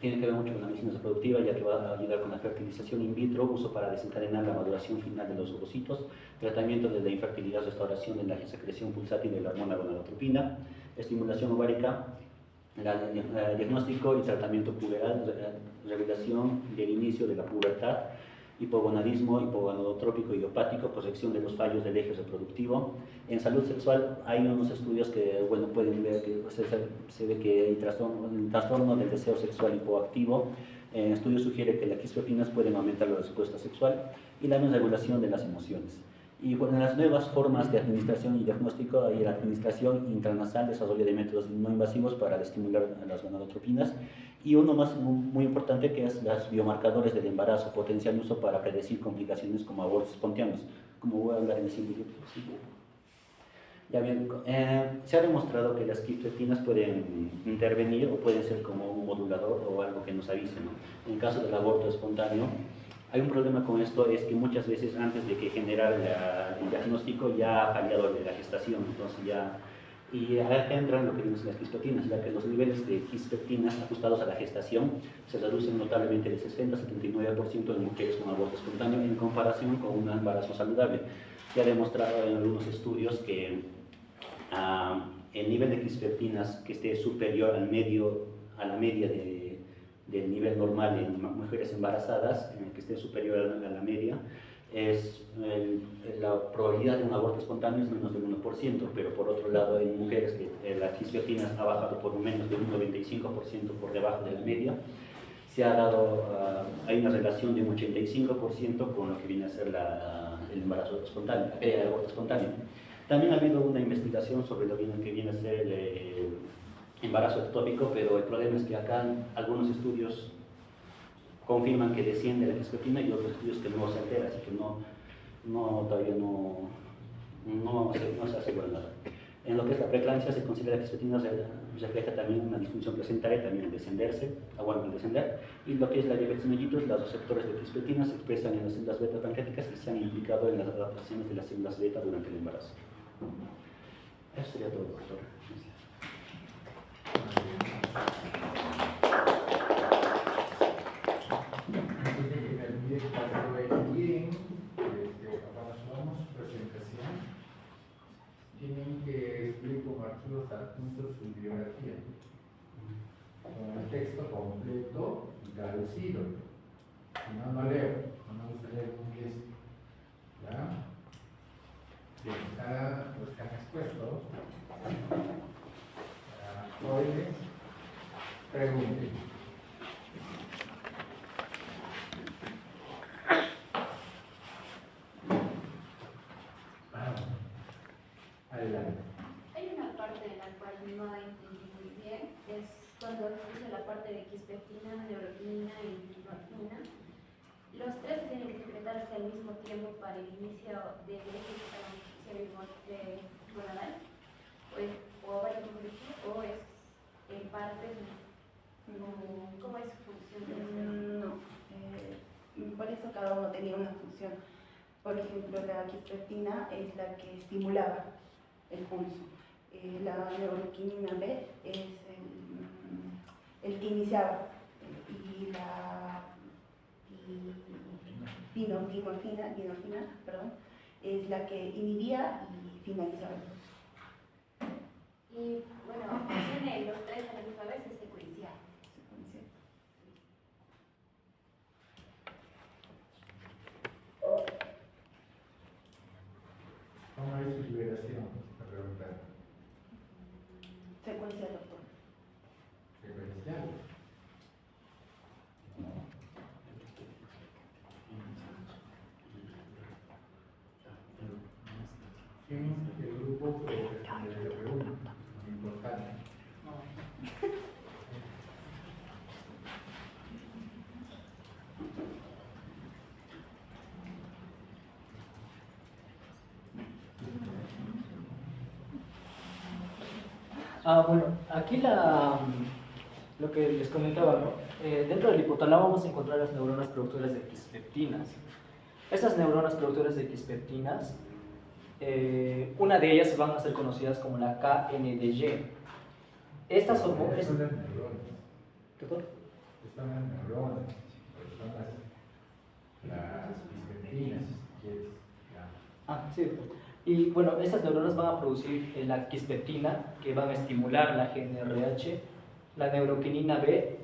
tiene que ver mucho con la medicina reproductiva, ya que va a ayudar con la fertilización in vitro, uso para desencadenar la maduración final de los ovocitos, tratamiento de la infertilidad, restauración de la secreción pulsátil de la hormona gonadotropina, estimulación ovárica, diagnóstico y tratamiento puberal, revelación del inicio de la pubertad, hipogonadismo, hipogonadotrópico idiopático, corrección de los fallos del eje reproductivo. En salud sexual hay unos estudios que, bueno, pueden ver que se ve que hay trastorno del deseo sexual hipoactivo. El estudio sugiere que las quispeptinas pueden aumentar la respuesta sexual y la regulación de las emociones. Y bueno, las nuevas formas de administración y diagnóstico y la administración intranasal, desarrollo de métodos no invasivos para estimular a las gonadotropinas, y uno más muy importante que es los biomarcadores del embarazo, potencial uso para predecir complicaciones como abortos espontáneos, como voy a hablar en el siguiente diapositiva. Ya bien, se ha demostrado que las quispeptinas pueden intervenir o pueden ser como un modulador o algo que nos avise, ¿no? En el caso del aborto espontáneo, hay un problema con esto, es que muchas veces antes de que generar el diagnóstico ya ha fallado la gestación, entonces ya... Y acá entran lo que dicen las quispeptinas, ya que los niveles de quispeptinas ajustados a la gestación se reducen notablemente de 60 a 79% en mujeres con aborto espontáneo en comparación con un embarazo saludable. Se ha demostrado en algunos estudios que el nivel de quispeptinas que esté superior a la media del nivel normal en mujeres embarazadas, en el que esté superior a la media, la probabilidad de un aborto espontáneo es menos del 1%, pero por otro lado en mujeres que la quispeptina ha bajado por menos del 1,25% por debajo de la media, se ha dado, hay una relación de un 85% con lo que viene a ser el embarazo espontáneo, el aborto espontáneo. También ha habido una investigación sobre lo que viene a ser el embarazo ectópico, pero el problema es que acá algunos estudios confirman que desciende la quispeptina y otros estudios que no se altera, así que todavía no se asegura nada. En lo que es la preeclampsia se considera que la quispeptina refleja también una disfunción placentaria, también al descender, y lo que es la diabetes mellitus, los receptores de quispeptina se expresan en las células beta pancreáticas que se han implicado en las adaptaciones de las células beta durante el embarazo. Eso sería todo, doctor. Tienen que escribir como archivos adjuntos su bibliografía, con el texto completo y traducido. Si no, no leo, no me gusta leer en inglés. ¿Ya? Bien, están expuestos. Jóvenes, pregunten. Adelante. Hay una parte en la cual no entendí muy bien, es cuando dice la parte de quispeptina, neuroquinina y norfina. Los tres tienen que secretarse al mismo tiempo para el inicio del eje gonadal, o ovario complejo, o es en partes, ¿cómo es su función? No, por eso cada uno tenía una función. Por ejemplo, la quispeptina es la que estimulaba el pulso. La neuroquinina B es el que iniciaba, y la dinorfina, es la que inhibía y finalizaba el pulso. Y bueno, tiene los tres a la misma vez, es secuencial. ¿Cómo es su liberación? Me preguntaron. Secuencial, doctor. Secuencial. El grupo que le pregunta, importante. Bueno, aquí lo que les comentaba, ¿no? Dentro del hipotálamo vamos a encontrar las neuronas productoras de quispeptinas. Estas neuronas productoras de quispeptinas, una de ellas van a ser conocidas como la KNDY. Estas son... Son las neuronas. ¿Perdón? Son las neuronas, son las quispeptinas, si quieres. Sí. Y bueno, estas neuronas van a producir la quispeptina, que van a estimular la GnRH. La neuroquinina B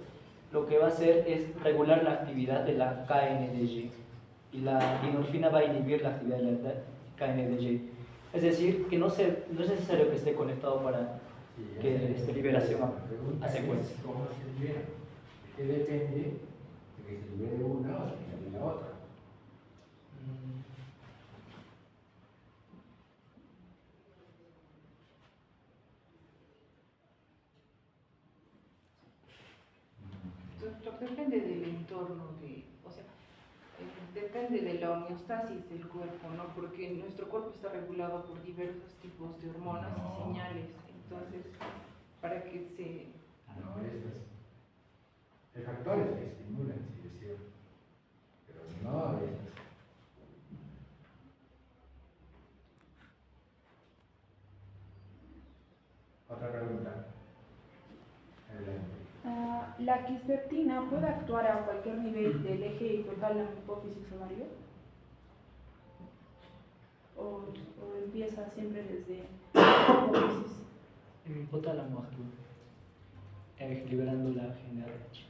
lo que va a hacer es regular la actividad de la KNDY. Y la dinorfina va a inhibir la actividad de la KNDY. Es decir, que no es necesario que esté conectado para que esté liberación a secuencia. ¿Cómo se libera? ¿De qué depende de que se libere una o se libere la otra? Doctor, depende del entorno, o sea, depende de la homeostasis del cuerpo, ¿no? Porque nuestro cuerpo está regulado por diversos tipos de hormonas y señales. Entonces, para que se... No, hay factores que estimulan, sí es cierto, pero no a veces. Otra pregunta. Adelante. ¿La quispertina puede actuar a cualquier nivel del eje hipotálamo, hipófisis ovario? ¿O empieza siempre desde la hipófisis? El hipotálamo actúa, liberando la GnRH.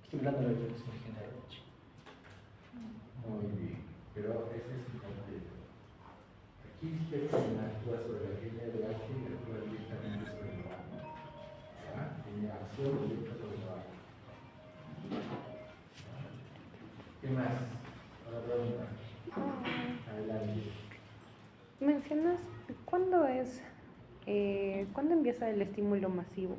Estimulando la liberación de GnRH. Muy bien, pero ese es incompleto. Aquí quispertina actúa sobre la GnRH y actúa directamente sobre el vago. ¿Ya? Tiene acción directa sobre el vago. ¿Qué más? Otra pregunta. Adelante. Mencionas, ¿cuándo empieza el estímulo masivo?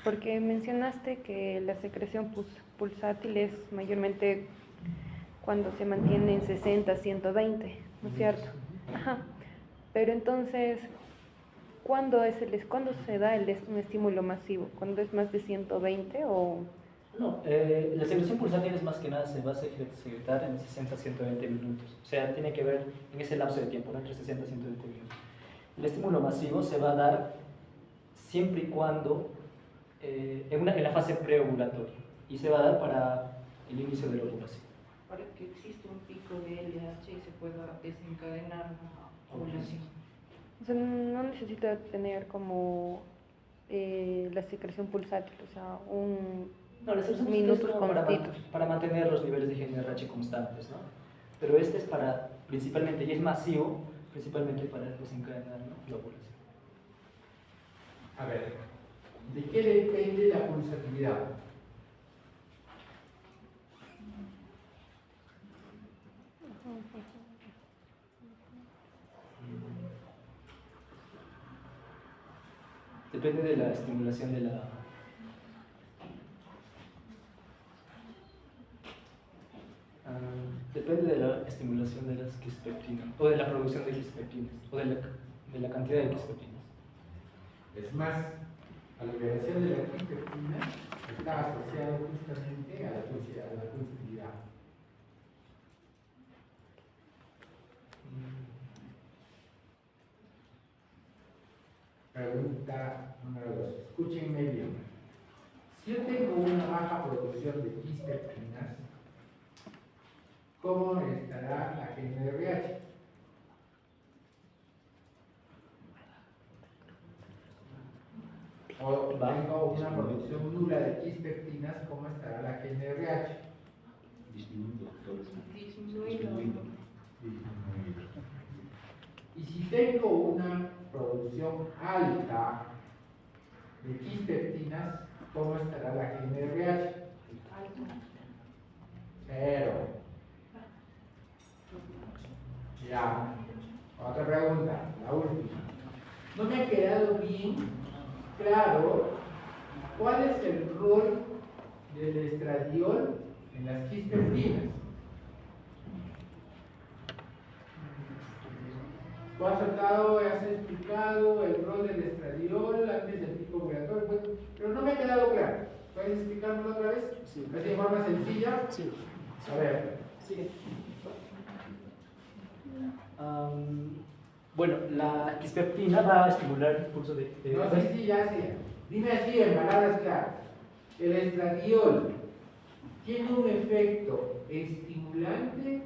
Porque mencionaste que la secreción pulsátil es mayormente cuando se mantiene en 60, 120, ¿no es cierto? Ajá. Pero entonces, ¿cuándo se da un estímulo masivo? ¿Cuándo es más de 120 o...? No, la secreción pulsátil es más que nada se va a secretar en 60 a 120 minutos. O sea, tiene que ver en ese lapso de tiempo, ¿no? Entre 60 a 120 minutos. El estímulo masivo se va a dar siempre y cuando en la fase preovulatoria y se va a dar para el inicio de la ovulación. Para que exista un pico de LH y se pueda desencadenar la ovulación. O sea, no necesita tener como la secreción pulsátil, o sea, No, la secreción minutos es como constitos. para mantener los niveles de GnRH constantes, ¿no? Pero este es para, principalmente, y es masivo, principalmente para desencadenar, ¿no?, la ovulación. A ver, ¿de qué depende la pulsatividad? Depende de la estimulación de la... depende de la estimulación de las quispertinas, o de la producción de quispertinas, o de la cantidad de quispertinas. Es más, la liberación de la quispertina está asociada justamente a la pulsatividad. Pregunta número 2. Escúchenme bien. Si yo tengo una baja producción de quispertinas, ¿cómo estará la GnRH? O tengo una producción nula de quispertinas, ¿cómo estará la GnRH? Disminuido, Disminuido. Y si tengo una producción alta de quispertinas, ¿cómo estará la GnRH? Cero. Ya. Otra pregunta, la última. No me ha quedado bien claro cuál es el rol del estradiol en las quispertinas. Tú has tratado, has explicado el rol del estradiol antes del pico ovulatorio, pues, pero no me ha quedado claro. ¿Puedes explicármelo otra vez? Sí. ¿Es de forma sencilla? Sí. A ver. Sigue. Bueno, la quispertina va a estimular el pulso de... No, sí, ya. Dime así en palabras claras. ¿El estradiol tiene un efecto estimulante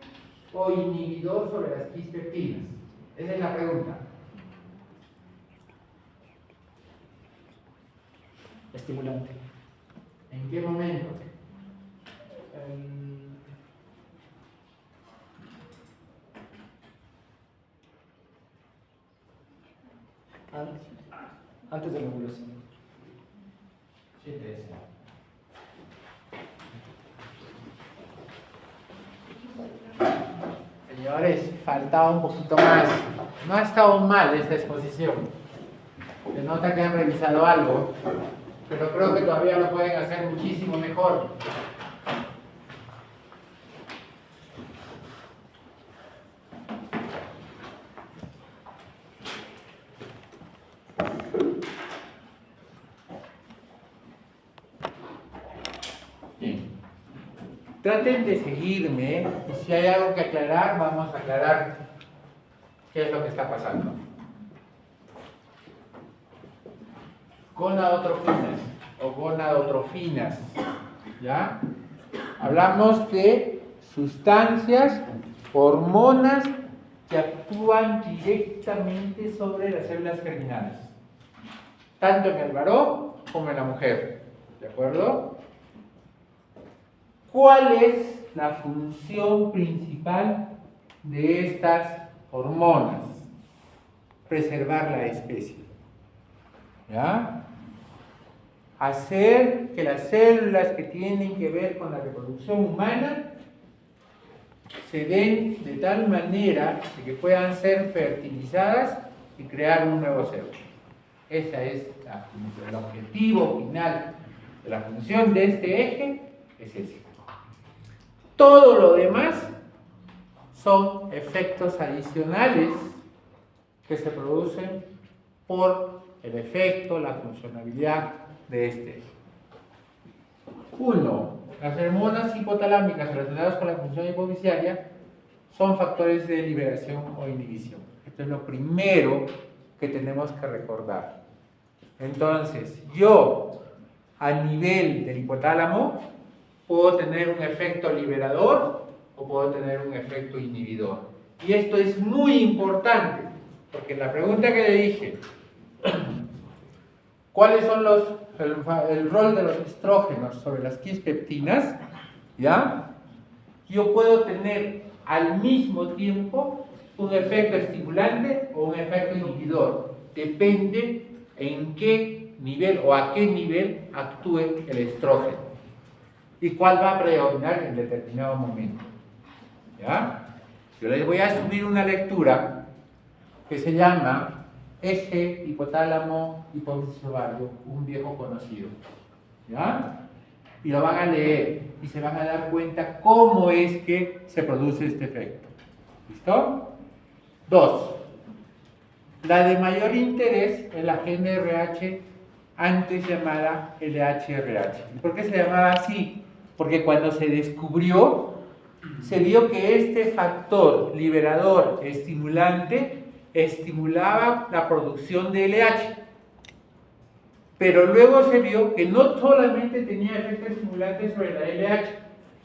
o inhibidor sobre las quispertinas? Esa es la pregunta. Estimulante. ¿En qué momento? Antes de la ovulación. Sí, te deseo. Señores, faltaba un poquito más. No ha estado mal esta exposición. Se nota que han revisado algo. pero creo que todavía lo pueden hacer muchísimo mejor. Bien. Traten de seguirme y si hay algo que aclarar, vamos a aclarar qué es lo que está pasando. Gonadotrofinas o gonadotrofinas, ¿ya? Hablamos de sustancias, hormonas que actúan directamente sobre las células germinales, tanto en el varón como en la mujer, ¿de acuerdo? ¿Cuál es la función principal de estas hormonas? Preservar la especie, ¿ya? Hacer que las células que tienen que ver con la reproducción humana se den de tal manera de que puedan ser fertilizadas y crear un nuevo ser. Ese es el objetivo final de la función de este eje, es ese. Todo lo demás son efectos adicionales que se producen por el efecto, la funcionalidad de este eje. 1. Las hormonas hipotalámicas relacionadas con la función hipofisiaria son factores de liberación o inhibición. Esto es lo primero que tenemos que recordar. Entonces, yo a nivel del hipotálamo puedo tener un efecto liberador o puedo tener un efecto inhibidor. Y esto es muy importante, porque la pregunta que le dije, ¿cuáles son el rol de los estrógenos sobre las quispeptinas? ¿Ya? Yo puedo tener al mismo tiempo un efecto estimulante o un efecto inhibidor. Depende en qué nivel o a qué nivel actúe el estrógeno y cuál va a predominar en determinado momento. ¿Ya? Yo les voy a subir una lectura que se llama Eje hipotálamo hipófisis ovario, un viejo conocido. ¿Ya? Y lo van a leer y se van a dar cuenta cómo es que se produce este efecto. ¿Listo? 2. La de mayor interés es la GNRH, antes llamada LHRH. ¿Y por qué se llamaba así? Porque cuando se descubrió, se vio que este factor liberador estimulante estimulaba la producción de LH. Pero luego se vio que no solamente tenía efecto estimulante sobre la LH,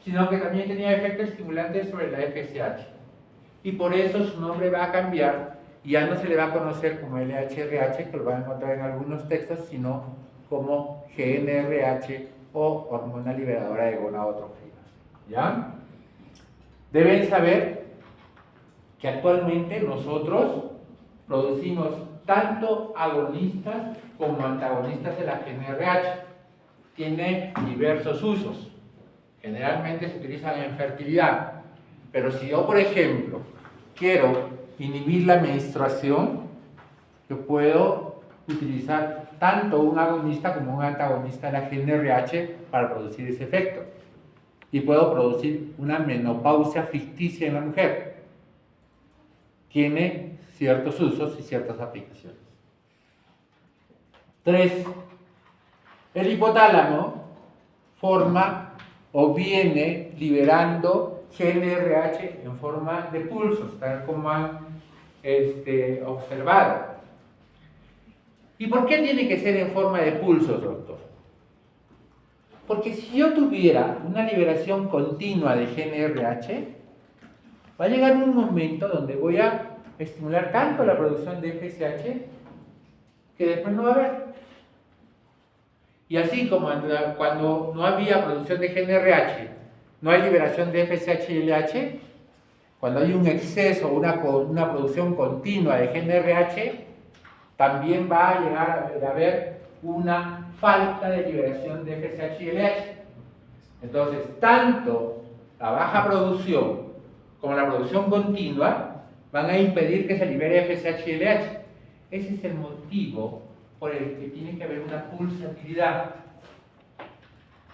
sino que también tenía efecto estimulante sobre la FSH. Y por eso su nombre va a cambiar y ya no se le va a conocer como LHRH, que lo van a encontrar en algunos textos, sino como GNRH o hormona liberadora de gonadotrofinas. ¿Ya? Deben saber que actualmente nosotros producimos tanto agonistas como antagonistas de la GNRH. Tiene diversos usos. Generalmente se utilizan en fertilidad. Pero si yo, por ejemplo, quiero inhibir la menstruación, yo puedo utilizar tanto un agonista como un antagonista de la GNRH para producir ese efecto. Y puedo producir una menopausia ficticia en la mujer. Tiene ciertos usos y ciertas aplicaciones. 3. El hipotálamo forma o viene liberando GNRH en forma de pulsos, tal como han observado. ¿Y por qué tiene que ser en forma de pulsos, doctor? Porque si yo tuviera una liberación continua de GNRH, va a llegar un momento donde voy a estimular tanto la producción de FSH que después no va a haber. Y así como cuando no había producción de GNRH, no hay liberación de FSH y LH, cuando hay un exceso, una producción continua de GNRH, también va a llegar a haber una falta de liberación de FSH y LH. Entonces, tanto la baja producción como la producción continua van a impedir que se libere FSH y LH. Ese es el motivo por el que tiene que haber una pulsatilidad.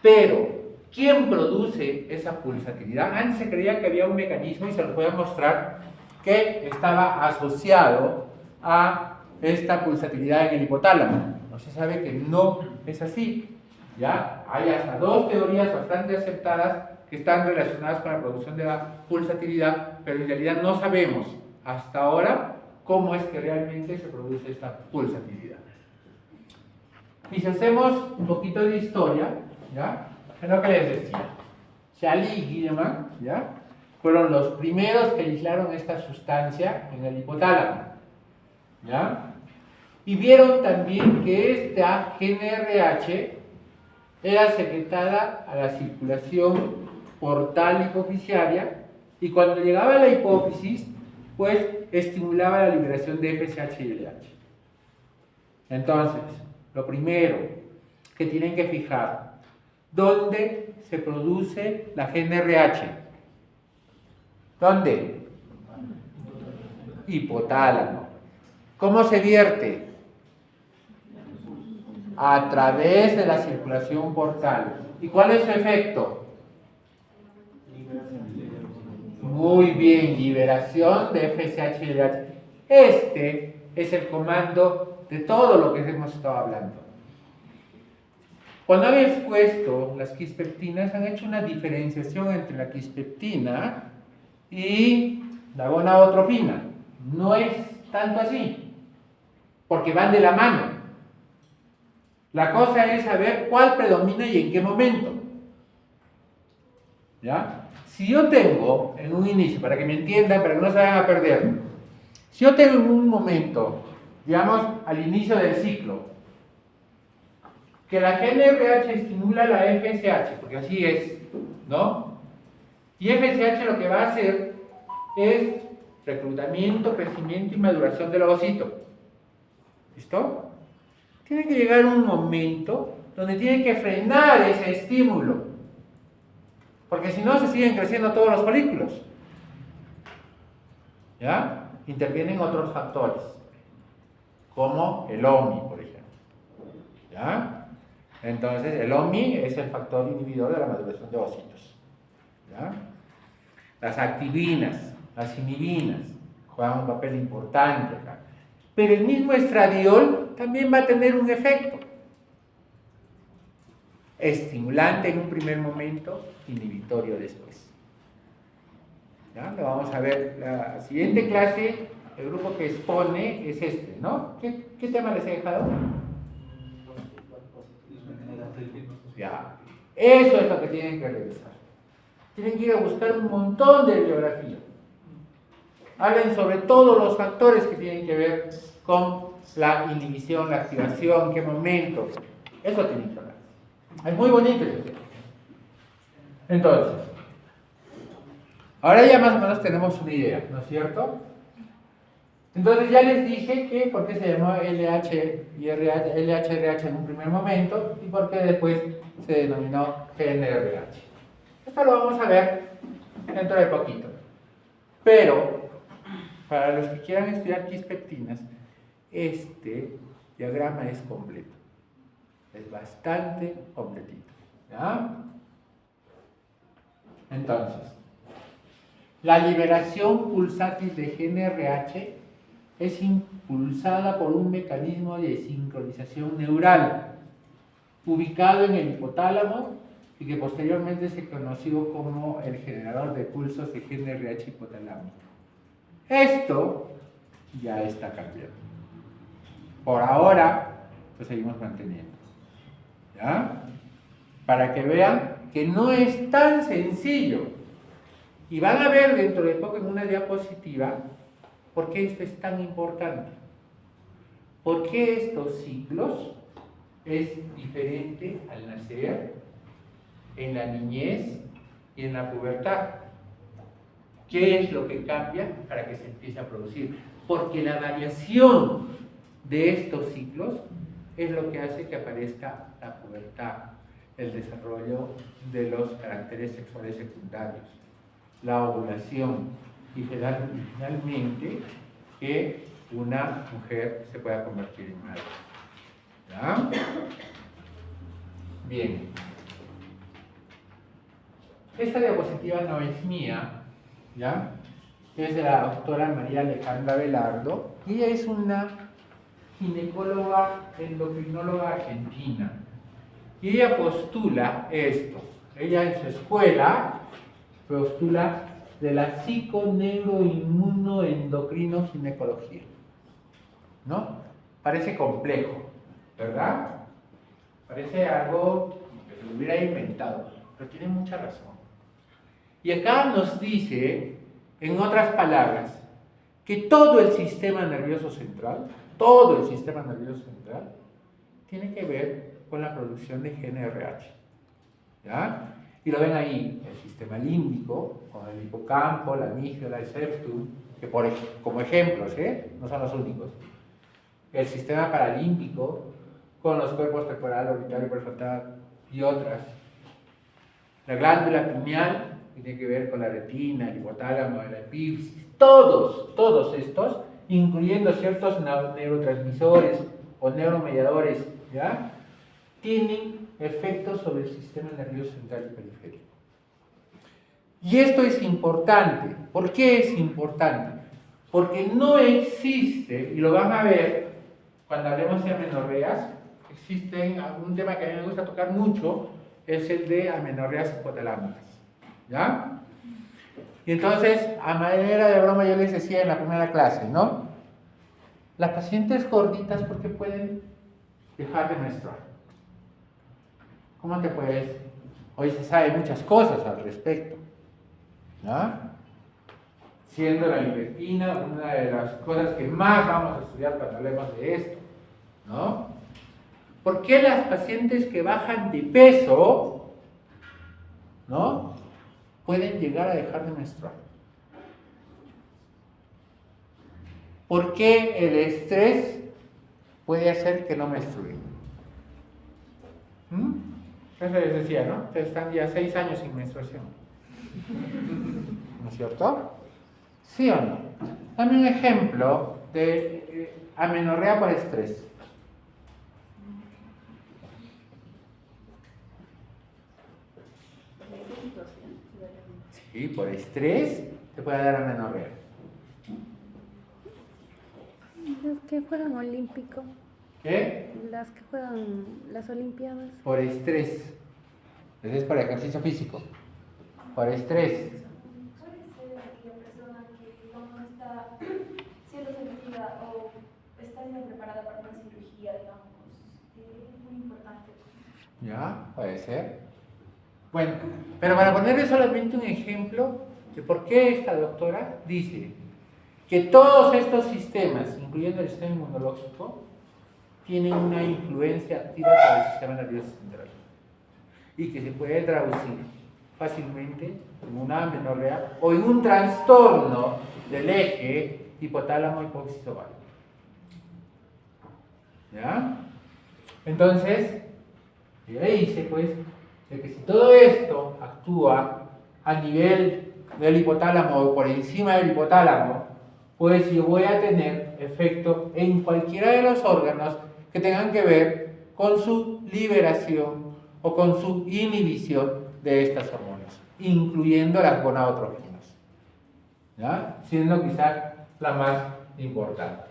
Pero, ¿quién produce esa pulsatilidad? Antes se creía que había un mecanismo y se los voy a mostrar que estaba asociado a esta pulsatilidad en el hipotálamo. No se sabe que no es así. ¿Ya? Hay hasta dos teorías bastante aceptadas que están relacionadas con la producción de la pulsatilidad, pero en realidad no sabemos hasta ahora cómo es que realmente se produce esta pulsatilidad. Y si hacemos un poquito de historia, ¿ya? Es lo que les decía. Schally y Guillemin, ¿ya? Fueron los primeros que aislaron esta sustancia en el hipotálamo, ¿ya? Y vieron también que esta GNRH era secretada a la circulación portal hipofisiaria y cuando llegaba a la hipófisis, pues estimulaba la liberación de FSH y LH. Entonces, lo primero que tienen que fijar, ¿dónde se produce la GNRH? ¿Dónde? Hipotálamo. ¿Cómo se vierte? A través de la circulación portal. ¿Y cuál es su efecto? Muy bien, liberación de FSH y LH. Este es el comando de todo lo que hemos estado hablando. Cuando han expuesto las quispeptinas, han hecho una diferenciación entre la quispeptina y la gonadotrofina. No es tanto así, porque van de la mano. La cosa es saber cuál predomina y en qué momento. ¿Ya? Si yo tengo en un inicio, para que me entiendan, para que no se vayan a perder, si yo tengo en un momento, digamos, al inicio del ciclo, que la GNRH estimula la FSH, porque así es, ¿no? Y FSH lo que va a hacer es reclutamiento, crecimiento y maduración del ovocito. ¿Listo? Tiene que llegar un momento donde tiene que frenar ese estímulo, porque si no se siguen creciendo todos los folículos. ¿Ya? Intervienen otros factores, como el OMI, por ejemplo. ¿Ya? Entonces, el OMI es el factor inhibidor de la maduración de ovocitos. ¿Ya? Las activinas, las inhibinas, juegan un papel importante acá. Pero el mismo estradiol también va a tener un efecto estimulante en un primer momento, inhibitorio después. ¿Ya? Lo vamos a ver la siguiente clase. El grupo que expone es este, ¿no? ¿Qué tema les he dejado? Ya. Eso es lo que tienen que revisar. Tienen que ir a buscar un montón de bibliografía. Hablen sobre todos los factores que tienen que ver con la inhibición, la activación, qué momento. Eso tienen que hablar. Es muy bonito. Entonces, ahora ya más o menos tenemos una idea, ¿no es cierto? Entonces ya les dije que por qué se llamó LH y LHRH en un primer momento y por qué después se denominó GNRH. Esto lo vamos a ver dentro de poquito. Pero, para los que quieran estudiar quispeptinas, este diagrama es completo. Es bastante completito. ¿Ya? Entonces, la liberación pulsátil de GNRH es impulsada por un mecanismo de sincronización neural ubicado en el hipotálamo y que posteriormente se conoció como el generador de pulsos de GNRH hipotalámico. Esto ya está cambiando. Por ahora, lo seguimos manteniendo. ¿Ya? Para que vean que no es tan sencillo. Y van a ver dentro de poco en una diapositiva por qué esto es tan importante. ¿Por qué estos ciclos es diferente al nacer, en la niñez y en la pubertad? ¿Qué es lo que cambia para que se empiece a producir? Porque la variación de estos ciclos es lo que hace que aparezca la pubertad, el desarrollo de los caracteres sexuales secundarios, la ovulación y finalmente que una mujer se pueda convertir en madre. ¿Ya? Bien. Esta diapositiva no es mía, ¿ya? Es de la doctora María Alejandra Velardo, y ella es una ginecóloga endocrinóloga argentina. Y ella postula esto. Ella en su escuela postula de la psiconeuroinmunoendocrinoginecología. ¿No? Parece complejo, ¿verdad? Parece algo que se lo hubiera inventado, pero tiene mucha razón. Y acá nos dice, en otras palabras, que todo el sistema nervioso central, tiene que ver con la producción de GNRH. ¿Ya? Y lo ven ahí, el sistema límbico, con el hipocampo, la amígdala, el septum, que como ejemplos, no son los únicos. El sistema paralímbico, con los cuerpos temporal, orbital y prefrontal, y otras. La glándula pineal, que tiene que ver con la retina, el hipotálamo, la epífisis, todos estos, incluyendo ciertos neurotransmisores o neuromediadores, ¿ya? Tienen efectos sobre el sistema nervioso central y periférico. Y esto es importante. ¿Por qué es importante? Porque no existe, y lo van a ver cuando hablemos de amenorreas, existe un tema que a mí me gusta tocar mucho, es el de amenorreas hipotalámicas. ¿Ya? Y entonces, a manera de broma, yo les decía en la primera clase, ¿no? Las pacientes gorditas, ¿por qué pueden dejar de menstruar? ¿Cómo te puedes? Hoy se sabe muchas cosas al respecto, ¿ya? Siendo la libertina una de las cosas que más vamos a estudiar cuando hablemos de esto, ¿no? ¿Por qué las pacientes que bajan de peso, ¿no?, pueden llegar a dejar de menstruar? ¿Por qué el estrés puede hacer que no menstruen? Eso les decía, ¿no? Ustedes están ya 6 años sin menstruación. ¿No es cierto? ¿Sí o no? Dame un ejemplo de amenorrea por estrés. Sí, por estrés te puede dar amenorrea. Las que juegan olímpico. ¿Qué? Las que juegan las olimpiadas. Por estrés. Ese es por ejercicio físico. Por estrés. ¿Puede ser aquella persona que no está siendo selectiva o está siendo preparada para una cirugía, digamos, muy importante? Ya, puede ser. Bueno, pero para ponerle solamente un ejemplo de por qué esta doctora dice que todos estos sistemas, incluyendo el sistema inmunológico, tienen una influencia activa sobre el sistema nervioso central y que se puede traducir fácilmente en una amenorrea o en un trastorno del eje hipotálamo hipófisis ovario. ¿Ya? Entonces, ella dice pues de que si todo esto actúa a nivel del hipotálamo o por encima del hipotálamo, pues yo voy a tener efecto en cualquiera de los órganos que tengan que ver con su liberación o con su inhibición de estas hormonas, incluyendo las gonadotrofinas, ¿ya? Siendo quizás la más importante.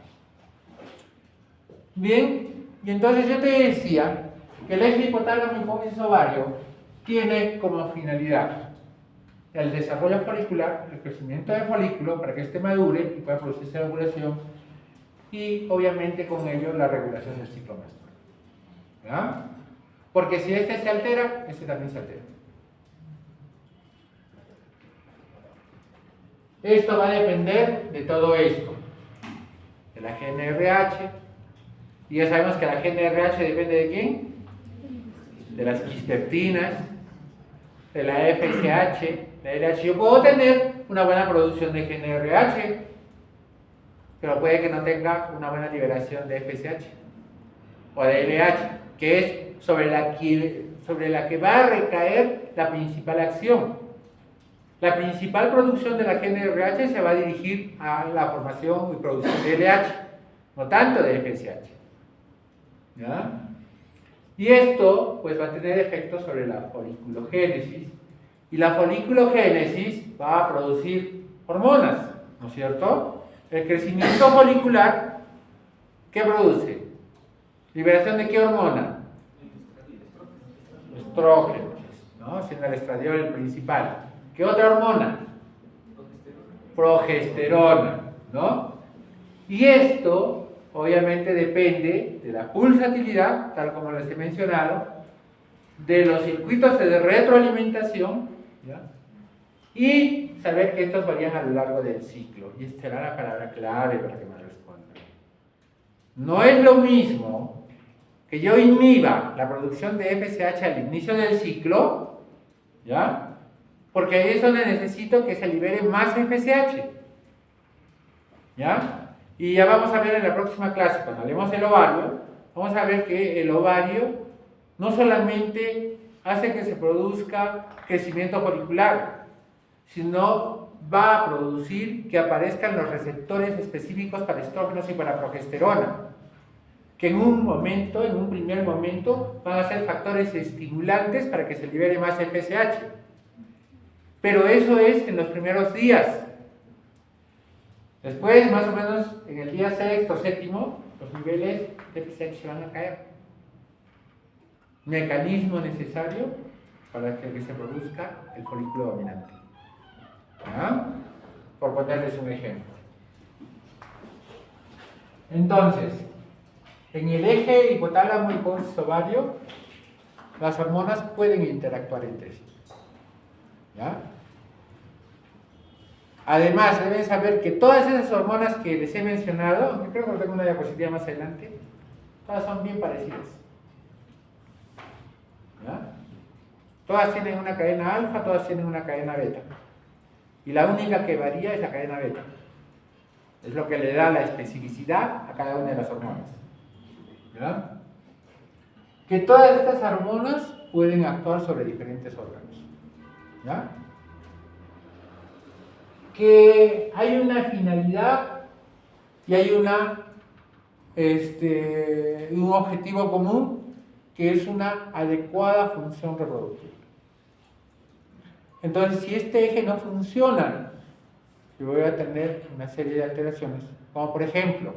Bien, y entonces yo te decía que el eje hipotálamo hipófisis ovario tiene como finalidad el desarrollo folicular, el crecimiento del folículo para que éste madure y pueda producirse la ovulación, y obviamente con ello la regulación del ciclo menstrual. ¿Ya? Porque si este se altera, este también se altera. Esto va a depender de todo esto, de la GNRH, y ya sabemos que la GNRH depende de quién, de las quispeptinas, de la FSH, la LH. Yo puedo tener una buena producción de GNRH, pero puede que no tenga una buena liberación de FSH o de LH, que es sobre la que va a recaer la principal acción. La principal producción de la GNRH se va a dirigir a la formación y producción de LH, no tanto de FSH. ¿Ya? Y esto pues va a tener efectos sobre la foliculogénesis, y la foliculogénesis va a producir hormonas, ¿no es cierto? El crecimiento folicular, ¿qué produce? ¿Liberación de qué hormona? Estrógenos, ¿no? Siendo el estradiol el principal. ¿Qué otra hormona? Progesterona, ¿no? Y esto obviamente depende de la pulsatilidad, tal como les he mencionado, de los circuitos de retroalimentación, ¿ya? Y saber que estos varían a lo largo del ciclo. Y esta será la palabra clave para que me respondan. No es lo mismo que yo inhiba la producción de FSH al inicio del ciclo, ¿ya? Porque ahí es donde necesito que se libere más FSH, ¿ya? Y ya vamos a ver en la próxima clase, cuando hablemos del ovario, vamos a ver que el ovario no solamente hace que se produzca crecimiento folicular, sino va a producir que aparezcan los receptores específicos para estrógenos y para progesterona, que en un primer momento, van a ser factores estimulantes para que se libere más FSH. Pero eso es en los primeros días. Después, más o menos, en el día 6 o 7, los niveles de FSH van a caer. Mecanismo necesario para que se produzca el folículo dominante. ¿Ah? Por ponerles un ejemplo. Entonces, en el eje hipotálamo hipófisis ovario, las hormonas pueden interactuar entre sí. ¿Ya? Además, deben saber que todas esas hormonas que les he mencionado, aunque creo que tengo una diapositiva más adelante, todas son bien parecidas. ¿Ya? Todas tienen una cadena alfa, todas tienen una cadena beta. Y la única que varía es la cadena beta. Es lo que le da la especificidad a cada una de las hormonas. ¿Ya? Que todas estas hormonas pueden actuar sobre diferentes órganos. ¿Ya? Que hay una finalidad y hay un objetivo común, que es una adecuada función reproductiva. Entonces, si este eje no funciona, yo voy a tener una serie de alteraciones, como por ejemplo,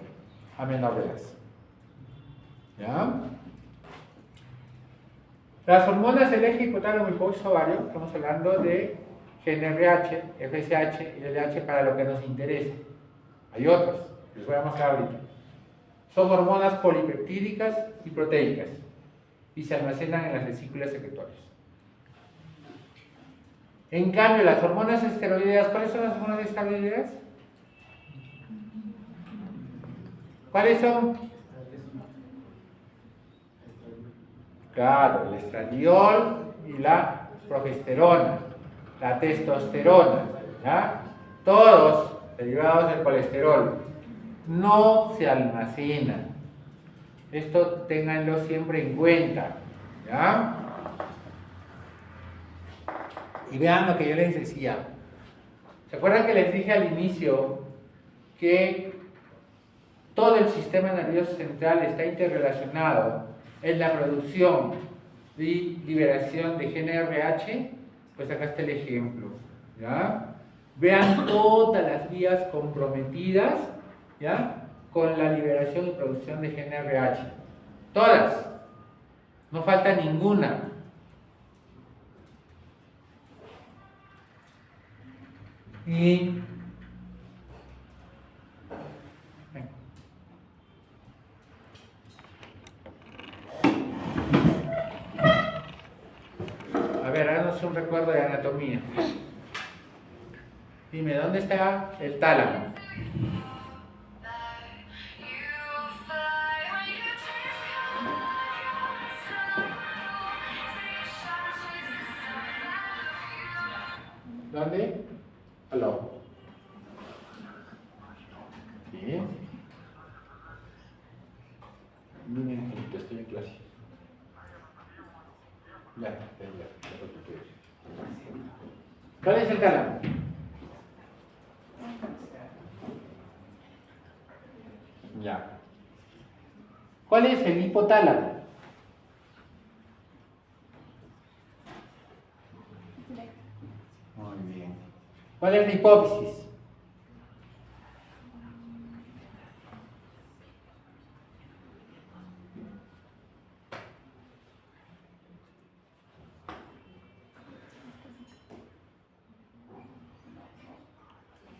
amenorreas. ¿Ya? Las hormonas del eje hipotálamo hipófisis ovario, estamos hablando de GnRH, FSH y LH para lo que nos interesa. Hay otras, les voy a mostrar ahorita. Son hormonas polipeptídicas y proteicas y se almacenan en las vesículas secretorias. En cambio, las hormonas esteroideas, ¿cuáles son las hormonas esteroideas? ¿Cuáles son? Claro, el estradiol y la progesterona, la testosterona, ¿ya? Todos derivados del colesterol, no se almacenan. Esto ténganlo siempre en cuenta, ¿ya? Y vean lo que yo les decía. ¿Se acuerdan que les dije al inicio que todo el sistema nervioso central está interrelacionado en la producción y liberación de GnRH? Pues acá está el ejemplo, ¿ya? Vean todas las vías comprometidas, ¿ya? Con la liberación y producción de GnRH. Todas. No falta ninguna. Y a ver, háganos un recuerdo de anatomía. Dime, ¿dónde está el tálamo? ¿Dónde? Aló. Sí. Miren, estoy en clase. Ya. ¿Cuál es el tálamo? Ya. ¿Cuál es el hipotálamo? ¿Cuál es la hipófisis?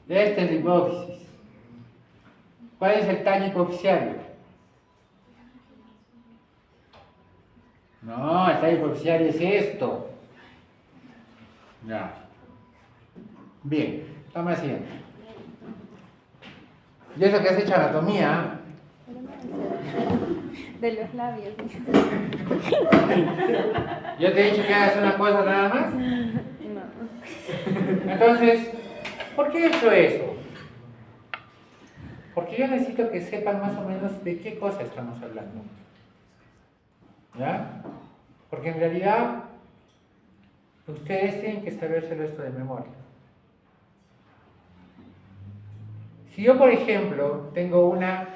Esta es la hipófisis. ¿Cuál es el tallo hipofisiario? No, el tallo hipofisiario es esto. Ya. Bien, toma asiento. Y eso que has hecho anatomía. De los labios. Yo te he dicho que hagas una cosa nada más. No. Entonces, ¿por qué he hecho eso? Porque yo necesito que sepan más o menos de qué cosa estamos hablando. ¿Ya? Porque en realidad ustedes tienen que sabérselo esto de memoria. Si yo, por ejemplo, tengo una,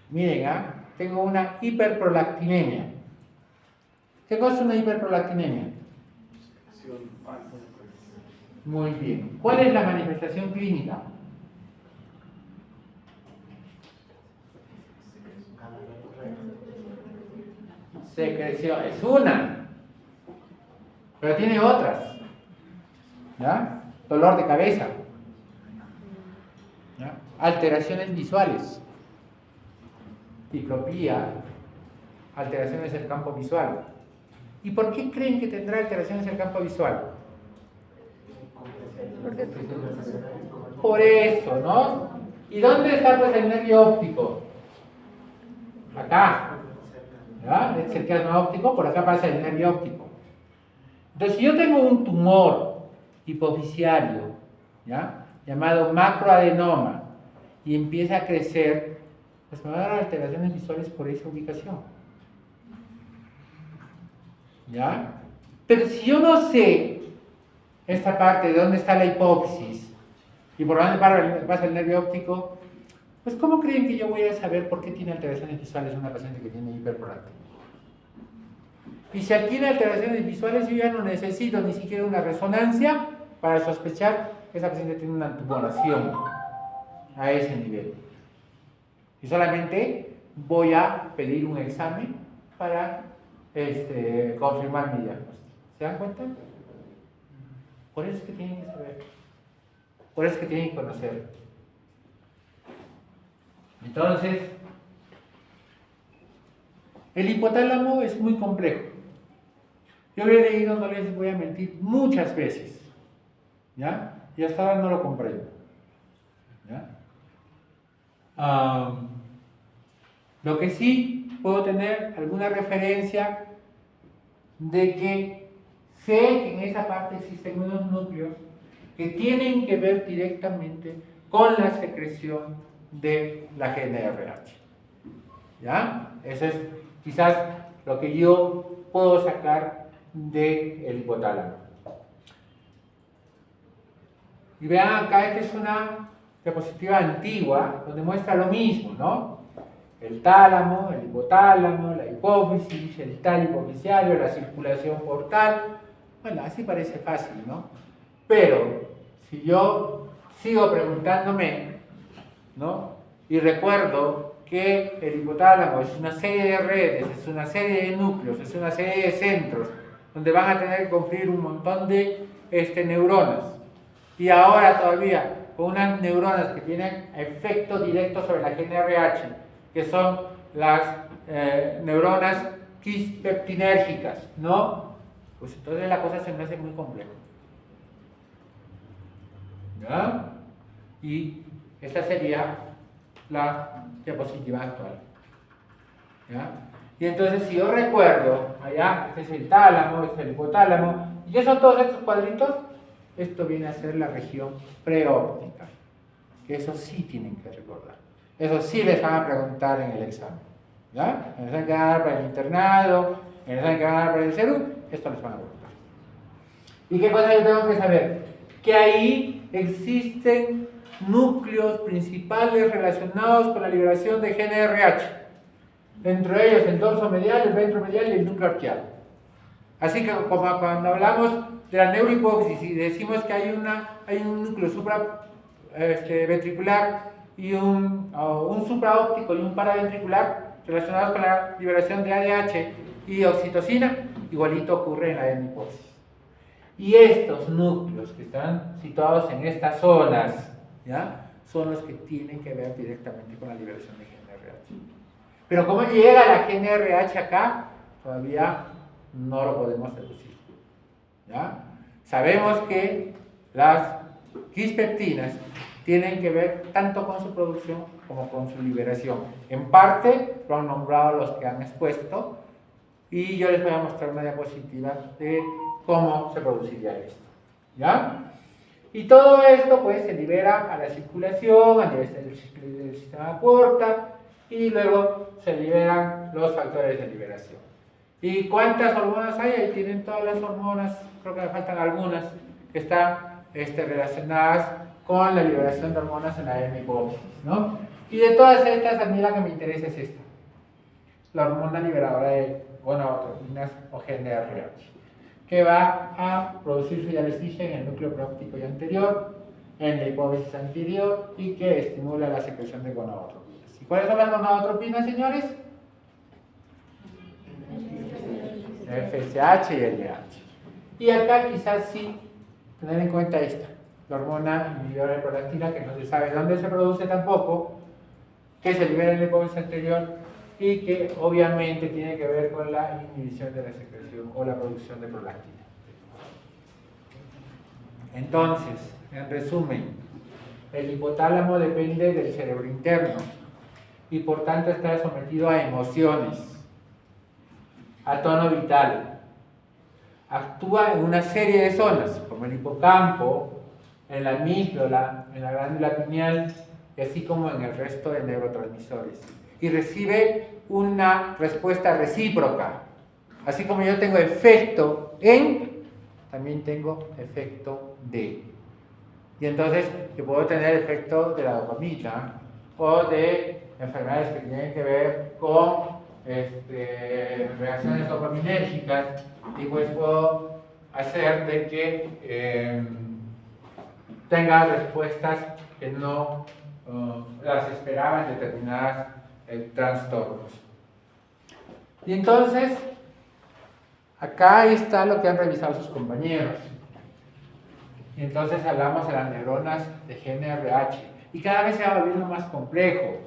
miren, tengo una hiperprolactinemia. ¿Qué cosa es una hiperprolactinemia? Muy bien. ¿Cuál es la manifestación clínica? Secreción, es una, pero tiene otras. ¿Ya? Dolor de cabeza. ¿Ya? Alteraciones visuales. Diplopía, alteraciones del campo visual. ¿Y por qué creen que tendrá alteraciones del campo visual? Por eso, ¿no? ¿Y dónde está pues el nervio óptico? Acá. ¿Ya? Es el quiasma óptico, por acá pasa el nervio óptico. Entonces, si yo tengo un tumor hipofisiario, ¿ya? Llamado macroadenoma, y empieza a crecer, pues me va a dar alteraciones visuales por esa ubicación. ¿Ya? Pero si yo no sé esta parte de dónde está la hipófisis y por dónde pasa el nervio óptico, pues ¿cómo creen que yo voy a saber por qué tiene alteraciones visuales una paciente que tiene hiperprolactinemia? Y si tiene alteraciones visuales, yo ya no necesito ni siquiera una resonancia para sospechar que esa paciente tiene una tumoración a ese nivel. Y solamente voy a pedir un examen para confirmar mi diagnóstico. ¿Se dan cuenta? Por eso es que tienen que saber. Por eso es que tienen que conocer. Entonces, el hipotálamo es muy complejo. Yo lo he leído, no les voy a mentir, muchas veces. ¿Ya? Y hasta ahora no lo comprendo. ¿Ya? Lo que sí puedo tener alguna referencia de que sé que en esa parte existen unos núcleos que tienen que ver directamente con la secreción de la GNRH. ¿Ya? Eso es quizás lo que yo puedo sacar del hipotálamo. Y vean acá, esta es una diapositiva antigua donde muestra lo mismo, ¿no? El tálamo, el hipotálamo, la hipófisis, el tallo hipofisiario, la circulación portal. Bueno, así parece fácil, ¿no? Pero si yo sigo preguntándome, ¿no? Y recuerdo que el hipotálamo es una serie de redes, es una serie de núcleos, es una serie de centros donde van a tener que confluir un montón de neuronas. Y ahora todavía con unas neuronas que tienen efecto directo sobre la GNRH, que son las neuronas quispeptinérgicas, ¿no? Pues entonces la cosa se me hace muy compleja. ¿Ya? Y esta sería la diapositiva actual. ¿Ya? Y entonces si yo recuerdo, allá, este es el tálamo, este es el hipotálamo, y son todos estos cuadritos, esto viene a ser la región preóptica. Que eso sí tienen que recordar. Eso sí les van a preguntar en el examen. ¿Ya? En el examen que van a dar para el internado, en el examen que van a dar para el CERU, esto les van a preguntar. ¿Y qué cosa yo tengo que saber? Que ahí existen núcleos principales relacionados con la liberación de GNRH. Entre ellos el dorso medial, el ventro medial y el núcleo arqueado. Así que como cuando hablamos de la neurohipófisis y decimos que hay un núcleo ventricular y un supraóptico y un paraventricular relacionados con la liberación de ADH y oxitocina, igualito ocurre en la hemihipófisis. Y estos núcleos que están situados en estas zonas, ¿ya?, son los que tienen que ver directamente con la liberación de GNRH. Pero ¿cómo llega la GNRH acá? Todavía no lo podemos deducir, ¿ya? Sabemos que las quispeptinas tienen que ver tanto con su producción como con su liberación. En parte lo han nombrado los que han expuesto y yo les voy a mostrar una diapositiva de cómo se produciría esto, ¿ya? Y todo esto pues se libera a la circulación, a nivel del sistema porta, y luego se liberan los factores de liberación. ¿Y cuántas hormonas hay? Ahí tienen todas las hormonas, creo que me faltan algunas, que están relacionadas con la liberación de hormonas en la hemihipófisis, ¿no? Y de todas estas, a mí la que me interesa es esta, la hormona liberadora de gonadotropinas o GNRH, que va a producirse, ya les dije, en el núcleo preóptico y anterior, en la hipófisis anterior, y que estimula la secreción de gonadotropinas. ¿Y cuáles son las gonadotropinas, señores? FSH y LH. Y acá quizás sí tener en cuenta esta, la hormona inhibidora de prolactina, que no se sabe dónde se produce tampoco, que se libera en la hipófisis anterior y que obviamente tiene que ver con la inhibición de la secreción o la producción de prolactina. Entonces, en resumen, el hipotálamo depende del cerebro interno y por tanto está sometido a emociones, a tono vital. Actúa en una serie de zonas, como el hipocampo, en la amígdala, en la glándula pineal, y así como en el resto de neurotransmisores. Y recibe una respuesta recíproca. Así como yo tengo efecto en, también tengo efecto de. Y entonces yo puedo tener efecto de la dopamina o de enfermedades que tienen que ver con reacciones dopaminérgicas, y pues puedo hacer de que tenga respuestas que no las esperaba en determinadas trastornos. Y entonces acá está lo que han revisado sus compañeros. Y entonces hablamos de las neuronas de GNRH y cada vez se va volviendo más complejo,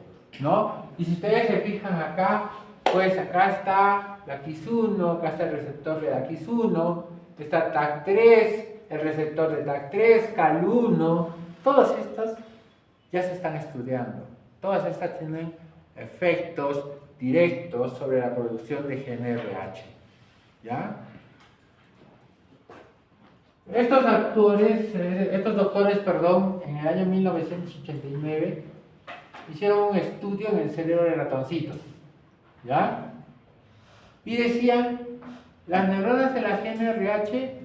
¿no? Y si ustedes se fijan acá, pues acá está la KIS1, acá está el receptor de la KIS1, está TAC3, el receptor de TAC3, CAL1, todas estas ya se están estudiando. Todas estas tienen efectos directos sobre la producción de GNRH, ¿ya? Estos doctores, en el año 1989 hicieron un estudio en el cerebro de ratoncitos, ¿ya? Y decían, las neuronas de la GNRH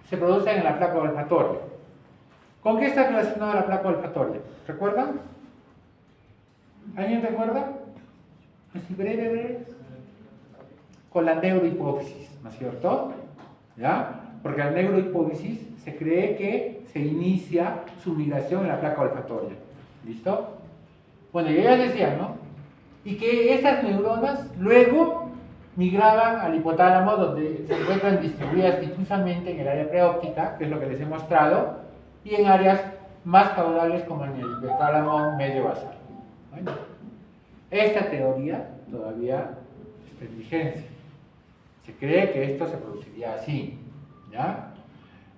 se producen en la placa olfatoria. ¿Con qué está relacionada la placa olfatoria? ¿Recuerdan? ¿Alguien recuerda? Así breve. Con la neurohipófisis, ¿no es cierto? ¿Ya? Porque la neurohipófisis se cree que se inicia su migración en la placa olfatoria. ¿Listo? Bueno, y ellos decían, ¿no? Y que esas neuronas luego migraban al hipotálamo, donde se encuentran distribuidas difusamente en el área preóptica, que es lo que les he mostrado, y en áreas más caudales como en el hipotálamo medio basal. Bueno, esta teoría todavía está en vigencia. Se cree que esto se produciría así, ¿ya?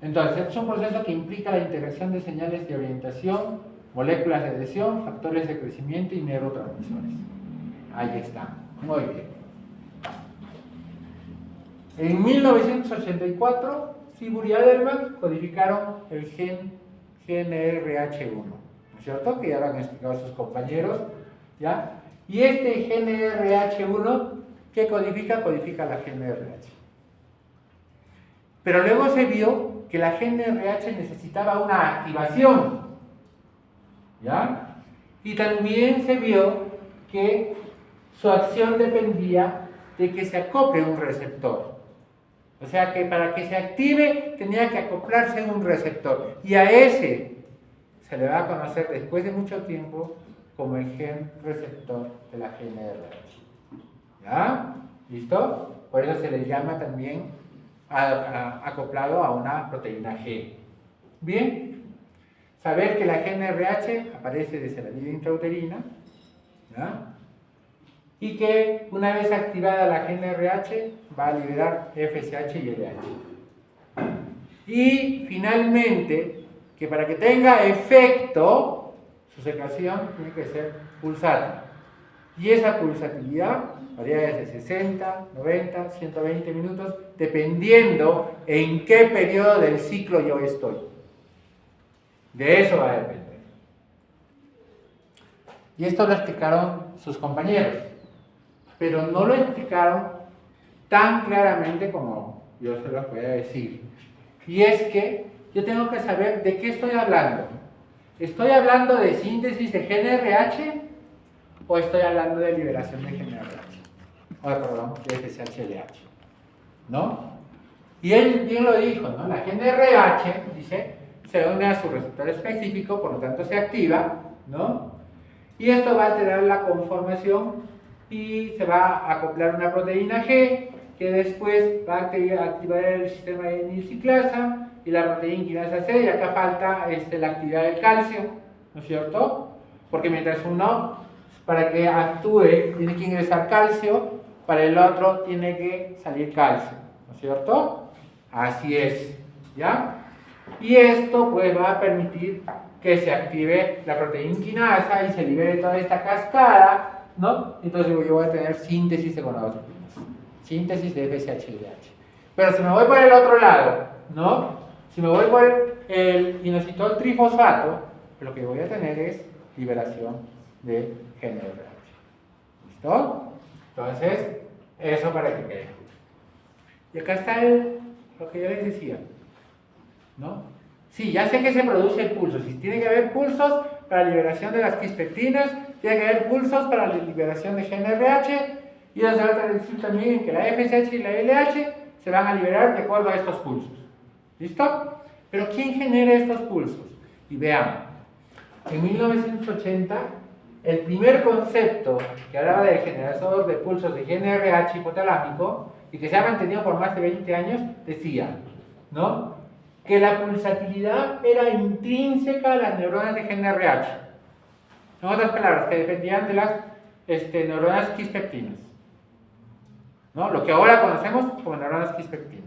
Entonces, es un proceso que implica la integración de señales de orientación, moléculas de adhesión, factores de crecimiento y neurotransmisores. Ahí está. Muy bien. En 1984, Sibur y Adelman codificaron el gen GNRH1, ¿no es cierto? Que ya lo han explicado sus compañeros, ¿ya? Y este GNRH1, ¿qué codifica? Codifica la GNRH. Pero luego se vio que la GNRH necesitaba una activación, ¿ya? Y también se vio que su acción dependía de que se acople un receptor. O sea que para que se active tenía que acoplarse en un receptor. Y a ese se le va a conocer después de mucho tiempo como el gen receptor de la GNRH. ¿Ya? ¿Listo? Por eso se le llama también acoplado a una proteína G. Bien, saber que la GNRH aparece desde la vía intrauterina, ¿ya? Y que una vez activada la GNRH va a liberar FSH y LH. Y finalmente, que para que tenga efecto, su secreción tiene que ser pulsátil. Y esa pulsatilidad varía desde 60, 90, 120 minutos, dependiendo en qué periodo del ciclo yo estoy. De eso va a depender. Y esto lo explicaron sus compañeros, pero no lo explicaron tan claramente como yo se los voy a decir. Y es que yo tengo que saber de qué estoy hablando. ¿Estoy hablando de síntesis de GNRH o estoy hablando de liberación de GNRH? Perdón, de FSH-LH. ¿No? Y él bien lo dijo, ¿no? La GNRH, dice, se une a su receptor específico, por lo tanto se activa, ¿no? Y esto va a alterar la conformación y se va a acoplar una proteína G que después va a activar el sistema de nilciclasa y la proteína quinasa C, y acá falta la actividad del calcio, ¿no es cierto? Porque mientras uno, para que actúe, tiene que ingresar calcio, para el otro tiene que salir calcio, ¿no es cierto? Así es, ¿ya? Y esto pues va a permitir que se active la proteína quinasa y se libere toda esta cascada, ¿no? Entonces yo voy a tener síntesis de gonadotropinas, síntesis de FSH-LH. Pero si me voy por el otro lado, ¿no? Si me voy por el inositol trifosfato, lo que voy a tener es liberación de GNRH. ¿Listo? Entonces, eso para que quede. Y acá está lo que yo les decía, ¿no? Sí, ya sé que se produce el pulso. Si tiene que haber pulsos para la liberación de las quispectinas, tiene que haber pulsos para la liberación de GNRH, y eso se va a traducir también en que la FSH y la LH se van a liberar de acuerdo a estos pulsos. ¿Listo? Pero ¿quién genera estos pulsos? Y veamos, en 1980, el primer concepto que hablaba del generador de pulsos de GNRH hipotalámico, y que se ha mantenido por más de 20 años, decía, ¿no?, que la pulsatilidad era intrínseca a las neuronas de GNRH. En otras palabras, que dependían de las neuronas quispectinas, ¿no? Lo que ahora conocemos como neuronas quispectinas.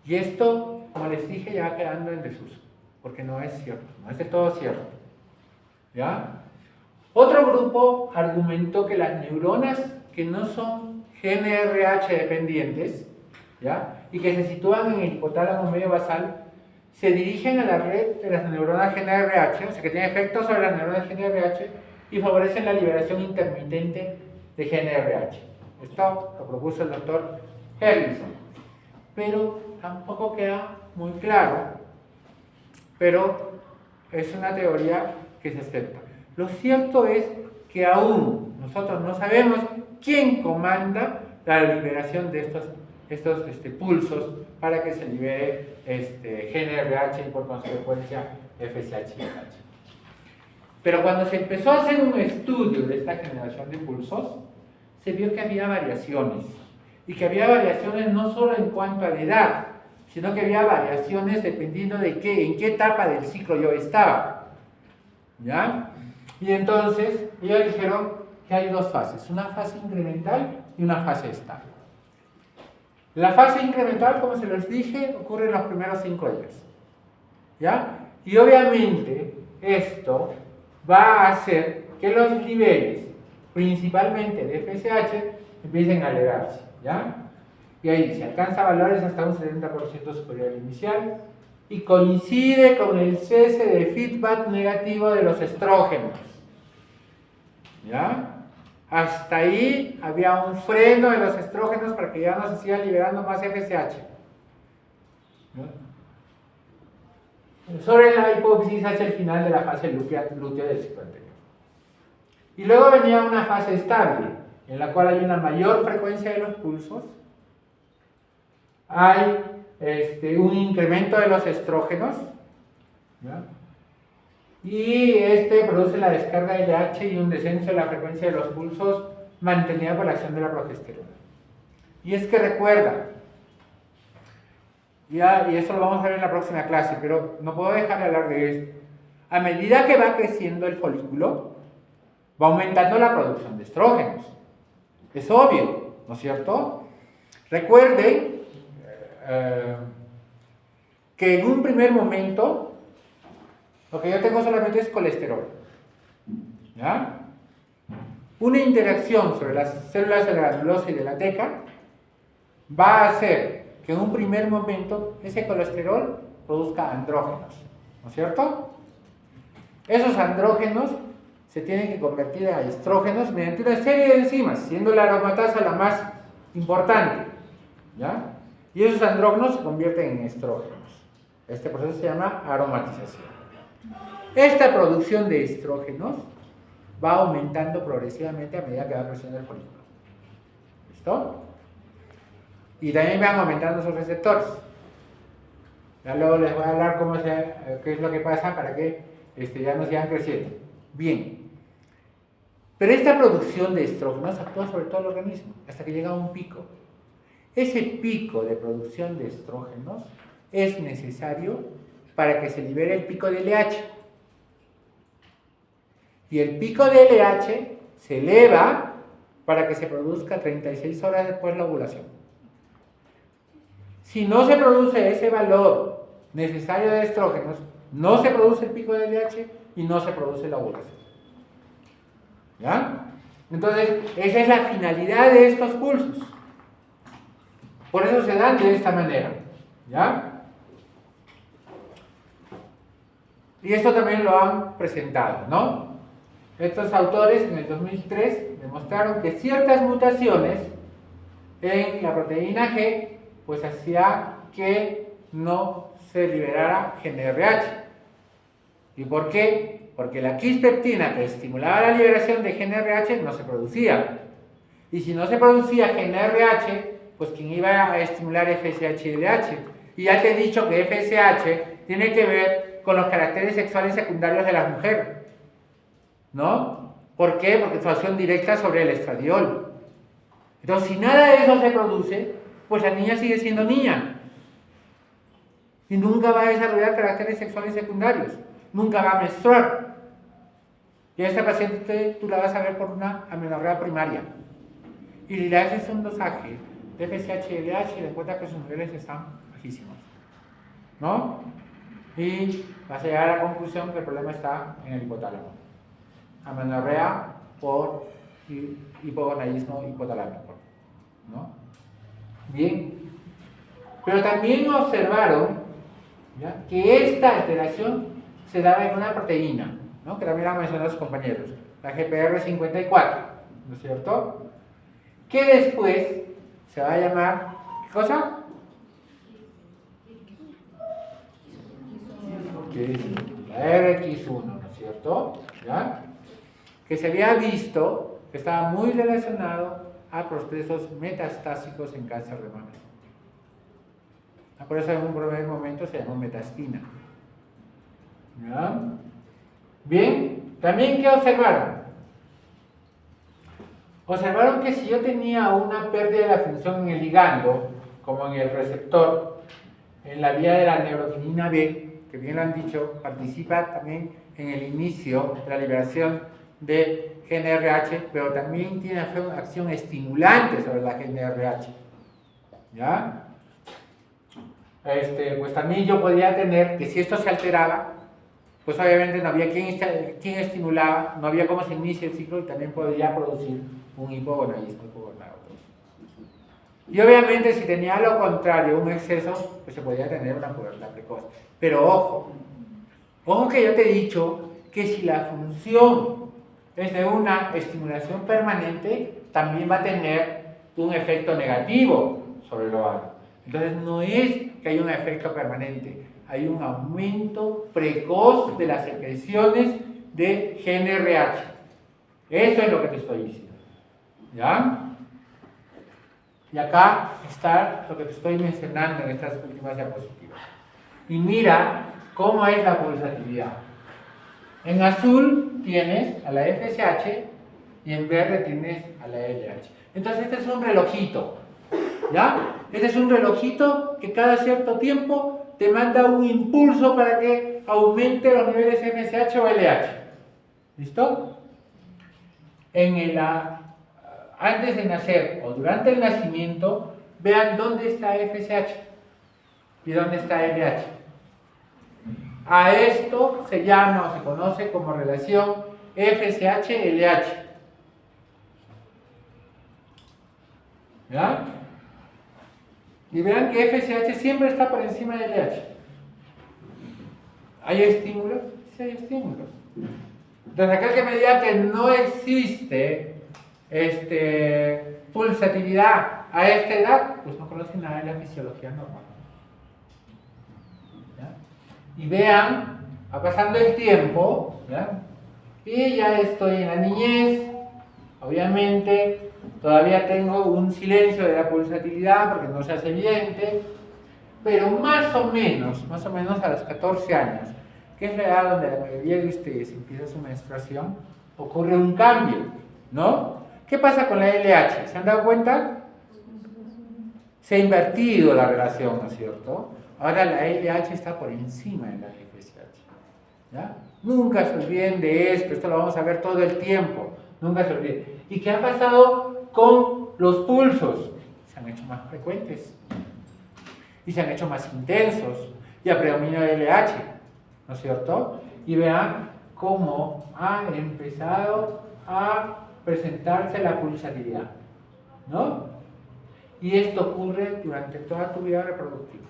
Y esto, como les dije, ya va quedando en desuso, porque no es cierto, no es de todo cierto. ¿Ya? Otro grupo argumentó que las neuronas que no son GNRH dependientes, ¿ya?, y que se sitúan en el hipotálamo medio basal, se dirigen a la red de las neuronas GNRH, o sea que tienen efectos sobre las neuronas GNRH y favorecen la liberación intermitente de GNRH. Esto lo propuso el doctor Harrison, pero tampoco queda muy claro, pero es una teoría que se acepta. Lo cierto es que aún nosotros no sabemos quién comanda la liberación de estos pulsos para que se libere GNRH y por consecuencia FSH-LH. Pero cuando se empezó a hacer un estudio de esta generación de pulsos, se vio que había variaciones, y que había variaciones no solo en cuanto a la edad, sino que había variaciones dependiendo de en qué etapa del ciclo yo estaba. ¿Ya? Y entonces ellos dijeron que hay dos fases, una fase incremental y una fase estable. La fase incremental, como se los dije, ocurre en los primeros 5 días. ¿Ya? Y obviamente esto va a hacer que los niveles, principalmente de FSH, empiecen a elevarse. ¿Ya? Y ahí se alcanza valores hasta un 70% superior al inicial, y coincide con el cese de feedback negativo de los estrógenos. ¿Ya? Hasta ahí había un freno de los estrógenos para que ya no se siga liberando más FSH. ¿No? Sobre la hipófisis hacia el final de la fase lútea del ciclo anterior. Y luego venía una fase estable, en la cual hay una mayor frecuencia de los pulsos, hay un incremento de los estrógenos, ¿ya? Y produce la descarga de LH y un descenso de la frecuencia de los pulsos mantenida por la acción de la progesterona. Y es que recuerda, y eso lo vamos a ver en la próxima clase, pero no puedo dejar de hablar de esto. A medida que va creciendo el folículo, va aumentando la producción de estrógenos. Es obvio, ¿no es cierto? Recuerden que en un primer momento lo que yo tengo solamente es colesterol, ¿ya? Una interacción sobre las células de la granulosa y de la teca va a hacer que en un primer momento ese colesterol produzca andrógenos, ¿no es cierto? Esos andrógenos se tienen que convertir a estrógenos mediante una serie de enzimas, siendo la aromatasa la más importante, ¿ya? Y esos andrógenos se convierten en estrógenos. Este proceso se llama aromatización. Esta producción de estrógenos va aumentando progresivamente a medida que va creciendo el folículo. ¿Listo? Y también van aumentando sus receptores. Ya luego les voy a hablar qué es lo que pasa para que ya no sigan creciendo. Bien. Pero esta producción de estrógenos actúa sobre todo el organismo hasta que llega a un pico. Ese pico de producción de estrógenos es necesario para que se libere el pico de LH. Y el pico de LH se eleva para que se produzca 36 horas después de la ovulación. Si no se produce ese valor necesario de estrógenos, no se produce el pico de LH y no se produce la ovulación. ¿Ya? Entonces, esa es la finalidad de estos pulsos. Por eso se dan de esta manera. ¿Ya? Y esto también lo han presentado, ¿no? Estos autores en el 2003 demostraron que ciertas mutaciones en la proteína G pues hacía que no se liberara GnRH. ¿Y por qué? Porque la quispeptina que estimulaba la liberación de GnRH no se producía. Y si no se producía GnRH, pues quien iba a estimular FSH y LH. Y ya te he dicho que FSH tiene que ver con los caracteres sexuales secundarios de las mujeres, ¿no? ¿Por qué? Porque su acción directa sobre el estradiol. Entonces, si nada de eso se produce, pues la niña sigue siendo niña. Y nunca va a desarrollar caracteres sexuales secundarios. Nunca va a menstruar. Y a esta paciente tú la vas a ver por una amenorrea primaria. Y le haces un dosaje de FSH y LH y le encuentras que sus niveles están bajísimos, ¿no? Y vas a llegar a la conclusión que el problema está en el hipotálamo. Amenorrea por hipogonadismo hipotalámico, ¿no? Bien. Pero también observaron, ¿ya?, que esta alteración se daba en una proteína, ¿no?, que también han mencionado sus compañeros, la GPR54, ¿no es cierto?, que después se va a llamar, ¿qué cosa? La RX1, ¿no es cierto? ¿Ya? Que se había visto que estaba muy relacionado a procesos metastásicos en cáncer de mama. Por eso en un primer momento se llamó metastina. ¿Ya? Bien, también ¿qué observaron? Observaron que si yo tenía una pérdida de la función en el ligando, como en el receptor, en la vía de la neuroquinina B, que bien lo han dicho, participa también en el inicio de la liberación de GnRH, pero también tiene acción estimulante sobre la GnRH. ¿Ya? Pues también yo podría tener que si esto se alteraba, pues obviamente no había quien estimulaba, no había cómo se inicia el ciclo y también podría producir un hipogonadismo hipogonadotro. Y obviamente si tenía lo contrario, un exceso, pues se podría tener una pubertad precoz. Pero ojo que yo te he dicho que si la función es de una estimulación permanente, también va a tener un efecto negativo sobre el ovario. Entonces no es que haya un efecto permanente, hay un aumento precoz de las secreciones de GnRH. Eso es lo que te estoy diciendo. ¿Ya? Y acá está lo que te estoy mencionando en estas últimas diapositivas. Y mira cómo es la pulsatividad. En azul tienes a la FSH y en verde tienes a la LH. Entonces este es un relojito, ¿ya? Este es un relojito que cada cierto tiempo te manda un impulso para que aumente los niveles FSH o LH. ¿Listo? Antes de nacer o durante el nacimiento, vean dónde está FSH y dónde está LH. A esto se llama o se conoce como relación FSH-LH. ¿Ya? Y vean que FSH siempre está por encima de LH. ¿Hay estímulos? Sí, hay estímulos. Entonces, aquel que me diga que no existe pulsatividad a esta edad, pues no conoce nada de la fisiología normal. ¿Ya? Y vean, va pasando el tiempo, ¿ya? Y ya estoy en la niñez, obviamente, todavía tengo un silencio de la pulsatividad porque no se hace evidente, pero más o menos a los 14 años, que es la edad donde la mayoría de ustedes empieza su menstruación, ocurre un cambio, ¿no? ¿Qué pasa con la LH? ¿Se han dado cuenta? Se ha invertido la relación, ¿no es cierto? Ahora la LH está por encima de la FSH. ¿Ya? Nunca se olviden de esto lo vamos a ver todo el tiempo. Nunca se olviden. ¿Y qué ha pasado con los pulsos? Se han hecho más frecuentes. Y se han hecho más intensos. Y ha predominado el LH, ¿no es cierto? Y vean cómo ha empezado a presentarse la pulsatividad, ¿no? Y esto ocurre durante toda tu vida reproductiva.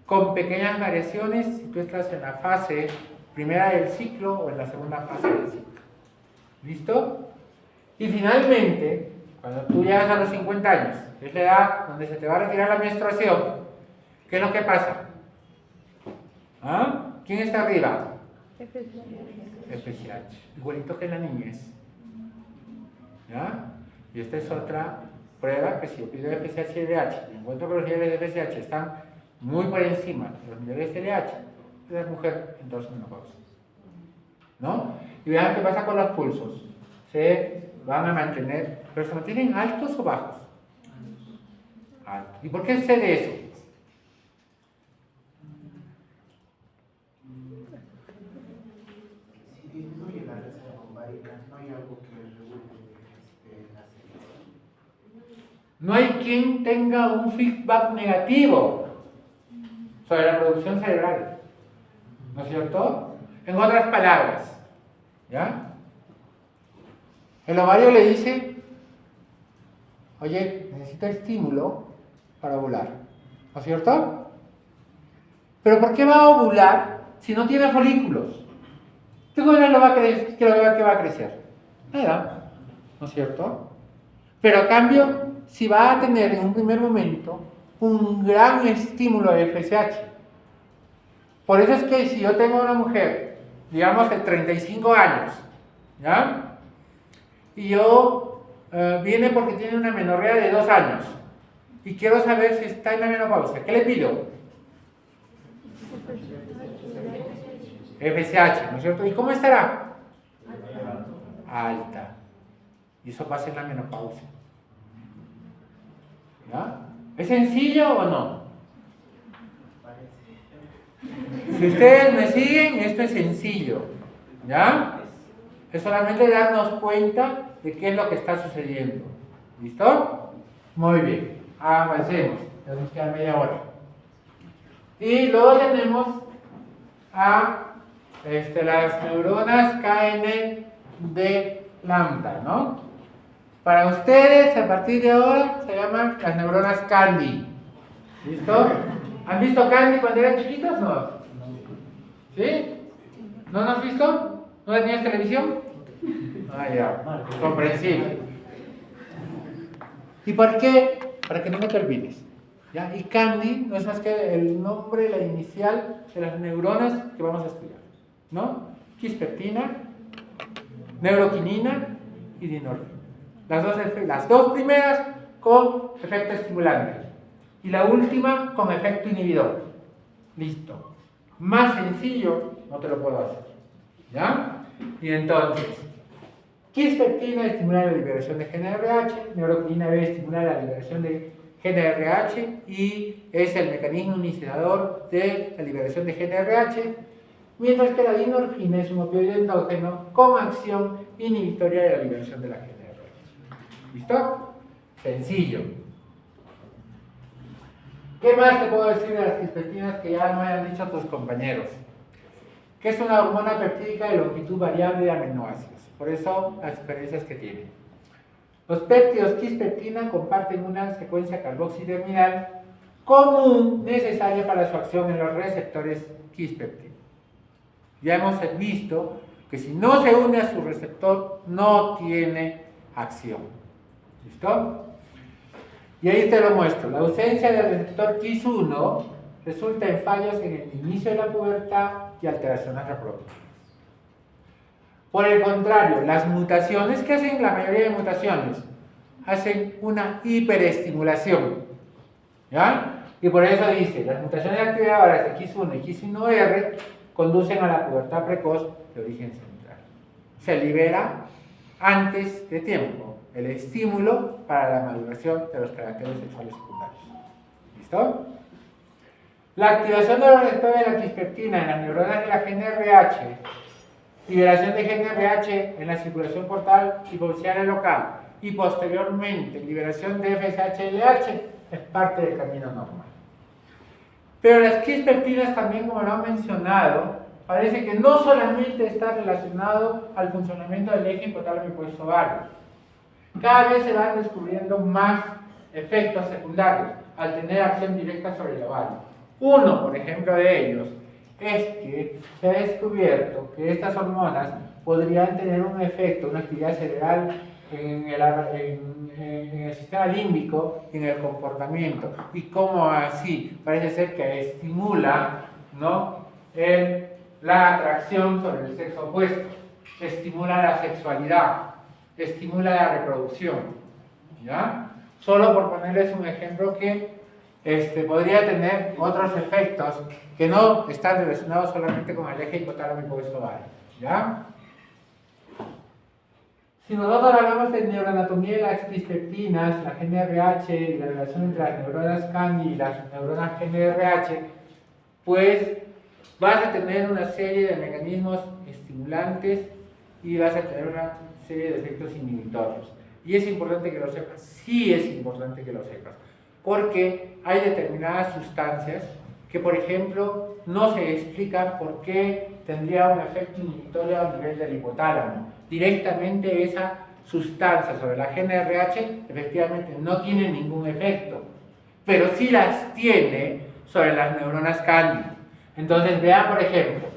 Con pequeñas variaciones si tú estás en la fase primera del ciclo o en la segunda fase del ciclo. ¿Listo? Y finalmente, cuando tú llegas a los 50 años, que es la edad donde se te va a retirar la menstruación, ¿qué es lo que pasa? ¿Ah? ¿Quién está arriba? FSH. Igualito que en la niñez. ¿Ya? Y esta es otra prueba que si yo pido FSH y LH y encuentro que los niveles de FSH están muy por encima de los niveles de LH, es mujer entonces menopausia. ¿No? Y vean qué pasa con los pulsos. Se van a mantener, pero se mantienen altos o bajos. Altos. ¿Y por qué sucede eso? No hay quien tenga un feedback negativo sobre la producción cerebral, ¿no es cierto? En otras palabras, ¿ya? El ovario le dice, oye, necesito estímulo para ovular, ¿no es cierto? Pero ¿por qué va a ovular si no tiene folículos? ¿Qué va a crecer? Nada, ¿no es cierto? Pero a cambio, si va a tener en un primer momento un gran estímulo de FSH. Por eso es que si yo tengo una mujer, digamos de 35 años, ¿ya? Y yo viene porque tiene una menorrea de 2 años y quiero saber si está en la menopausia, ¿qué le pido? FSH, ¿no es cierto? ¿Y cómo estará? Alta. Y eso pasa en la menopausia. ¿Ya? ¿Es sencillo o no? Si ustedes me siguen, esto es sencillo. ¿Ya? Es solamente darnos cuenta de qué es lo que está sucediendo. ¿Listo? Muy bien. Avancemos. Ya nos queda media hora. Y luego tenemos a las neuronas KN de lambda, ¿no? Para ustedes, a partir de ahora, se llaman las neuronas Candy. ¿Listo? ¿Han visto Candy cuando eran chiquitos? No. ¿Sí? ¿No has visto? ¿No tenías televisión? Ah, ya. Comprensible. ¿Y por qué? Para que no te olvides. ¿Ya? Y Candy no es más que el nombre, la inicial de las neuronas que vamos a estudiar, ¿no? Quispeptina, neuroquinina y dinorfina. Las dos primeras con efecto estimulante. Y la última con efecto inhibidor. Listo. Más sencillo no te lo puedo hacer. ¿Ya? Y entonces, quispectina estimula la liberación de GnRH, neuroquinina B estimula la liberación de GnRH y es el mecanismo iniciador de la liberación de GnRH, mientras que la dinorfina es un opioide endógeno con acción inhibitoria de la liberación de la GnRH. ¿Listo? Sencillo. ¿Qué más te puedo decir de las quispectinas que ya no hayan dicho tus compañeros? Que es una hormona peptídica de longitud variable de aminoácidos. Por eso las diferencias que tienen. Los péptidos quispectina comparten una secuencia carboxiterminal común necesaria para su acción en los receptores quispectina. Ya hemos visto que si no se une a su receptor, no tiene acción. ¿Listo? Y ahí te lo muestro. La ausencia del receptor Kis1 resulta en fallos en el inicio de la pubertad y alteraciones reproductivas. Por el contrario, las mutaciones, ¿qué hacen la mayoría de mutaciones? Hacen una hiperestimulación. ¿Ya? Y por eso dice, las mutaciones activadoras de Kis1 y Kis1R conducen a la pubertad precoz de origen central. Se libera antes de tiempo el estímulo para la maduración de los caracteres sexuales secundarios. ¿Listo? La activación de los receptores de la quispectina en las neuronas de la GnRH, liberación de GnRH en la circulación portal hipoficial local y posteriormente liberación de FSH-LH es parte del camino normal. Pero las quispectinas también, como lo han mencionado, parece que no solamente está relacionado al funcionamiento del eje hipotálamo hipofisovario. Cada vez se van descubriendo más efectos secundarios al tener acción directa sobre el ovario. Uno, por ejemplo, de ellos es que se ha descubierto que estas hormonas podrían tener un efecto, una actividad cerebral en el sistema límbico y en el comportamiento. Y como así parece ser que estimula, ¿no?, la atracción sobre el sexo opuesto, estimula la sexualidad, estimula la reproducción. ¿Ya? Solo por ponerles un ejemplo que podría tener otros efectos que no están relacionados solamente con el eje hipotálamo hipofisovario. ¿Ya? Si nosotros hablamos de neuroanatomía de las quispectinas, la GnRH y la relación entre las neuronas CANI y las neuronas GnRH, pues vas a tener una serie de mecanismos estimulantes y vas a tener una serie de efectos inhibitorios. Y es importante que lo sepas, sí es importante que lo sepas, porque hay determinadas sustancias que, por ejemplo, no se explica por qué tendría un efecto inhibitorio a nivel del hipotálamo. Directamente esa sustancia sobre la GnRH efectivamente no tiene ningún efecto, pero sí las tiene sobre las neuronas CANI. Entonces vean, por ejemplo,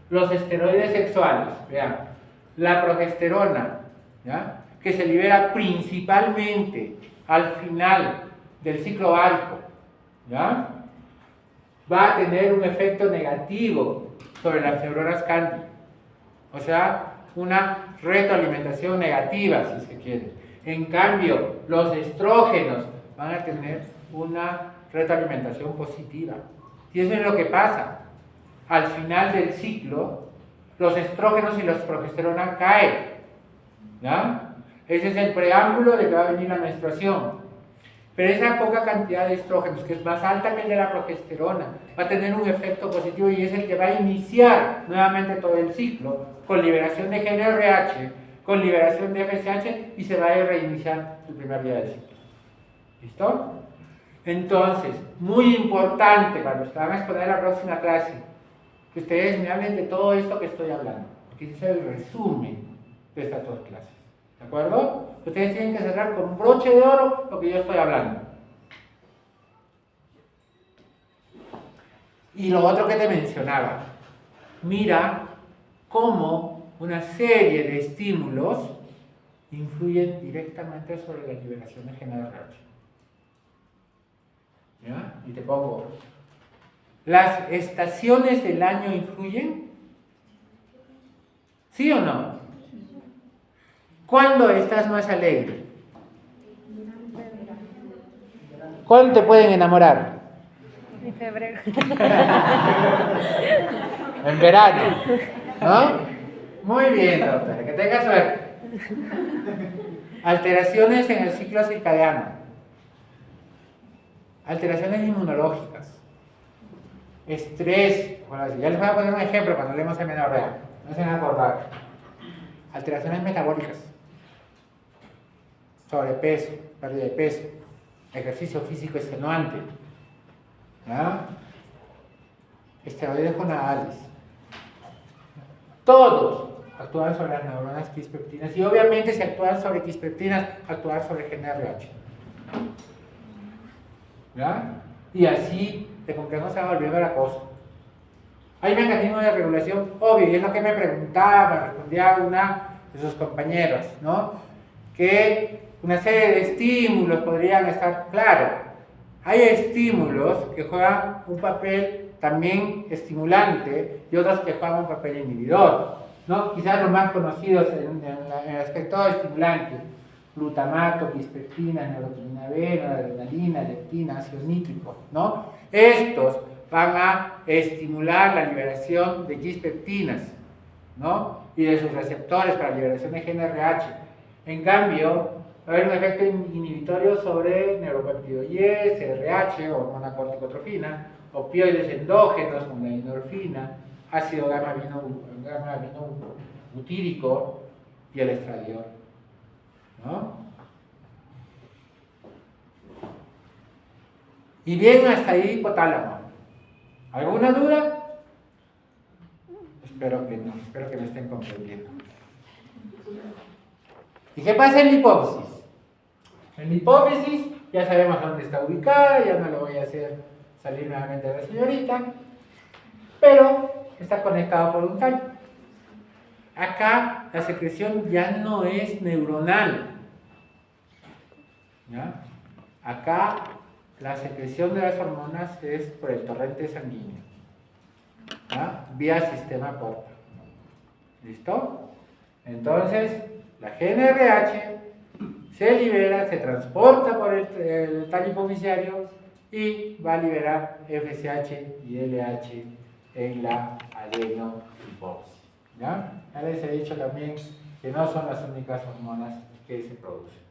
los esteroides sexuales, vean, la progesterona, ¿ya?, que se libera principalmente al final del ciclo alco, ¿ya?, va a tener un efecto negativo sobre las neuronas CANI. O sea, una retroalimentación negativa, si se quiere. En cambio, los estrógenos van a tener una retroalimentación positiva. Y eso es lo que pasa. Al final del ciclo, los estrógenos y la progesterona caen. ¿Ya? Ese es el preámbulo de que va a venir la menstruación. Pero esa poca cantidad de estrógenos, que es más alta que el de la progesterona, va a tener un efecto positivo y es el que va a iniciar nuevamente todo el ciclo, con liberación de GnRH, con liberación de FSH, y se va a reiniciar el primer día del ciclo. ¿Listo? Entonces, muy importante para los que van a exponer la próxima clase, que ustedes me hablen de todo esto que estoy hablando, porque ese es el resumen de estas dos clases. ¿De acuerdo? Ustedes tienen que cerrar con un broche de oro lo que yo estoy hablando. Y lo otro que te mencionaba, mira cómo una serie de estímulos influyen directamente sobre la liberación de GnRH. ¿Ya? Y te pongo, ¿las estaciones del año influyen? ¿Sí o no? ¿Cuándo estás más alegre? ¿Cuándo te pueden enamorar? En febrero. En verano, ¿no? Muy bien, doctora, que tenga suerte. Alteraciones en el ciclo circadiano. Alteraciones inmunológicas. Estrés. Bueno, ya les voy a poner un ejemplo cuando leemos amenorrea. No se van a acordar. Alteraciones metabólicas. Sobrepeso, pérdida de peso, ejercicio físico extenuante, ¿ya? Esteroides gonadales. Todos actúan sobre las neuronas quispeptinas y obviamente si actúan sobre quispeptinas, actúan sobre GNRH. ¿Ya? Y así de complejo se va volviendo la cosa. Hay mecanismos de regulación, obvio, y es lo que me preguntaba, me respondía una de sus compañeros, ¿no? Que una serie de estímulos podrían estar, claro, hay estímulos que juegan un papel también estimulante y otros que juegan un papel inhibidor, ¿no? Quizás los más conocidos en el aspecto estimulante, glutamato, quispeptina, neuroquinina B, noradrenalina, leptina, ácido nítrico, ¿no? Estos van a estimular la liberación de quispeptinas, ¿no? Y de sus receptores para liberación de GNRH. En cambio, va a haber un efecto inhibitorio sobre neuropéptido Y, CRH, hormona corticotrofina, opioides endógenos como la endorfina, ácido gamma butírico y el estradiol, ¿no? Y bien, hasta ahí hipotálamo. ¿Alguna duda? Espero que no, espero que me estén comprendiendo. ¿Y qué pasa en la hipófisis? En la hipófisis ya sabemos dónde está ubicada, ya no lo voy a hacer salir nuevamente a la señorita, pero está conectado por un tallo. Acá la secreción ya no es neuronal, ¿ya? Acá la secreción de las hormonas es por el torrente sanguíneo, ¿ya? Vía sistema porta. ¿Listo? Entonces, la GNRH se libera, se transporta por el tallo hipoficiario y va a liberar FSH y LH en la adenohipófisis. ¿Ya? Ya les he dicho también que no son las únicas hormonas que se producen.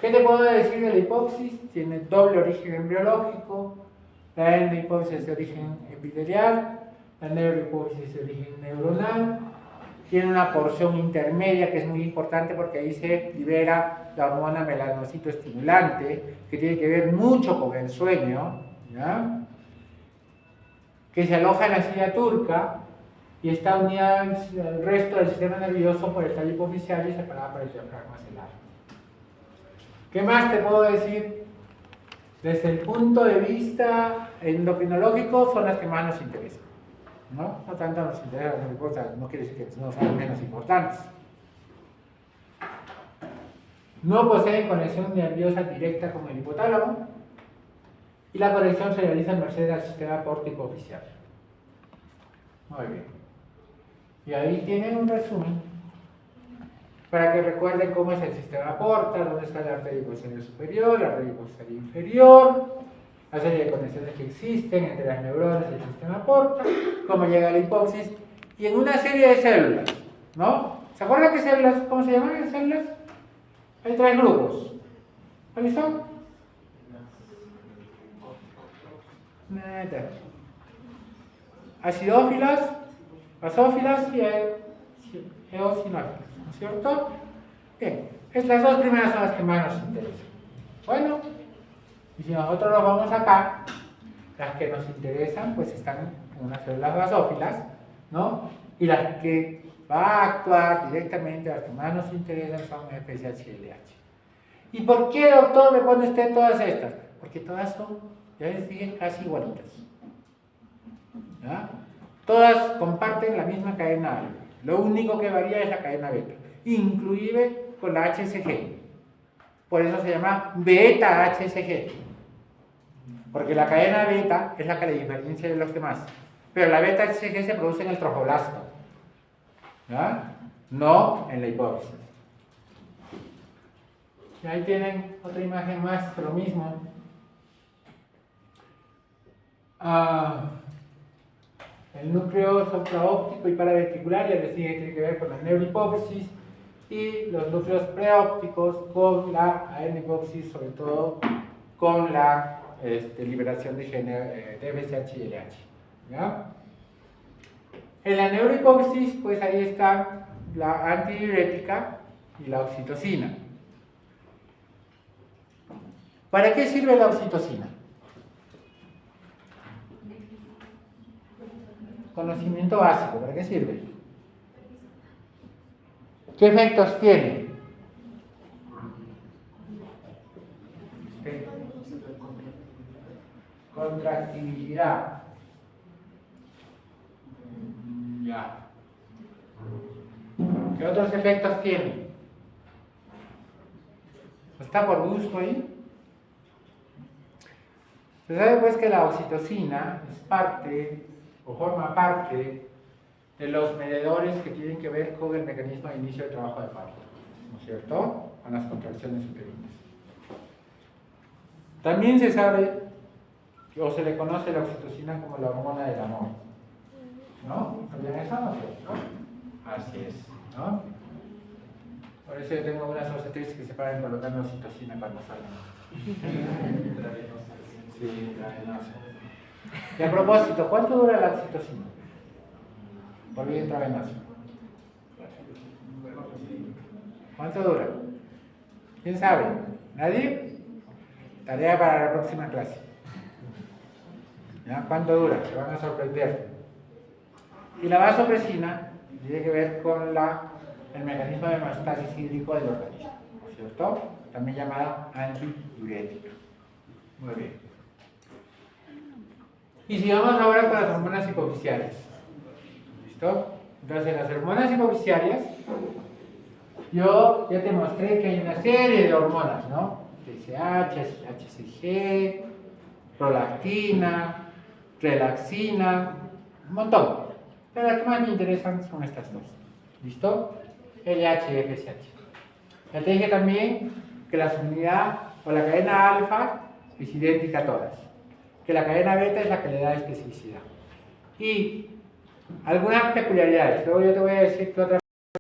¿Qué te puedo decir de la hipófisis? Tiene doble origen embriológico. La endohipófisis es de origen epitelial, la neurohipófisis es de origen neuronal. Tiene una porción intermedia que es muy importante porque ahí se libera la hormona melanocito estimulante, que tiene que ver mucho con el sueño, ¿ya? Que se aloja en la silla turca y está unida al resto del sistema nervioso por el tallo hipoficial y separada por el diafragma celular. ¿Qué más te puedo decir? Desde el punto de vista endocrinológico son las que más nos interesan. ¿No? No tanto nos interesan las cosas, no quiere decir que no sean menos importantes. No poseen conexión nerviosa directa con el hipotálamo y la conexión se realiza en merced al sistema porta hipoficial. Muy bien. Y ahí tienen un resumen para que recuerden cómo es el sistema porta, dónde está la arteria hipoficial superior, la arteria hipoficial inferior, la serie de conexiones que existen entre las neuronas y el sistema porta, cómo llega a la hipófisis y en una serie de células, ¿no? ¿Se acuerdan qué células? ¿Cómo se llaman las células? Hay tres grupos. ¿Cuáles son? Nada. Acidófilas, basófilas y eosinófilas, ¿no es cierto? Bien, las dos primeras son las que más nos interesan. Bueno, y si nosotros nos vamos acá, las que nos interesan pues están en unas células basófilas, ¿no? Y las que va a actuar directamente, las que más nos interesan son FSH y LH. ¿Y por qué, doctor, me pone usted todas estas? Porque todas son, ya les dije, casi igualitas. ¿Ya? Todas comparten la misma cadena alfa. Lo único que varía es la cadena beta, inclusive con la HCG. Por eso se llama beta HCG. Porque la cadena beta es la que la diferencia de los demás. Pero la beta HCG se produce en el trofoblasto, ¿ya? No en la hipófisis. Y ahí tienen otra imagen más de lo mismo. El núcleo supraóptico y paraventricular, ya les dije que tiene que ver con la neurohipófisis, y los núcleos preópticos con la adenopsis, sobre todo con la liberación de FSH y LH. ¿Ya? En la neurohipófisis, pues ahí está la antidiurética y la oxitocina. ¿Para qué sirve la oxitocina? Conocimiento básico, ¿para qué sirve? ¿Qué efectos tiene? Contractibilidad. Ya. ¿Qué otros efectos tiene? ¿Está por gusto ahí? Se sabe pues que la oxitocina es parte o forma parte de los mediadores que tienen que ver con el mecanismo de inicio de trabajo de parto, ¿no es cierto? Con las contracciones uterinas. También se sabe, o se le conoce la oxitocina como la hormona del amor, ¿no? ¿Sabían eso, no es cierto? Así es, ¿no? Por eso yo tengo unas obstetrices que se paran colocando oxitocina cuando salen. Sí, intravenosa. Y a propósito, ¿cuánto dura la oxitocina? Por vía intravenosa. ¿Cuánto dura? ¿Quién sabe? ¿Nadie? Tarea para la próxima clase. ¿Ya? ¿Cuánto dura? Se van a sorprender. Y la vasopresina tiene que ver con el mecanismo de homeostasis hídrico del organismo, ¿no es cierto? También llamada antidiurética. Muy bien. Y sigamos ahora con las hormonas hipofisiarias. ¿Listo? Entonces, las hormonas hipofisiarias, yo ya te mostré que hay una serie de hormonas, ¿no? TSH, HCG, prolactina, relaxina, un montón. Pero las que más me interesan son estas dos. ¿Listo? LH y FSH. Ya te dije también que la subunidad o la cadena alfa es idéntica a todas. Que la cadena beta es la que le da especificidad. Y algunas peculiaridades. Luego yo te voy a decir qué otras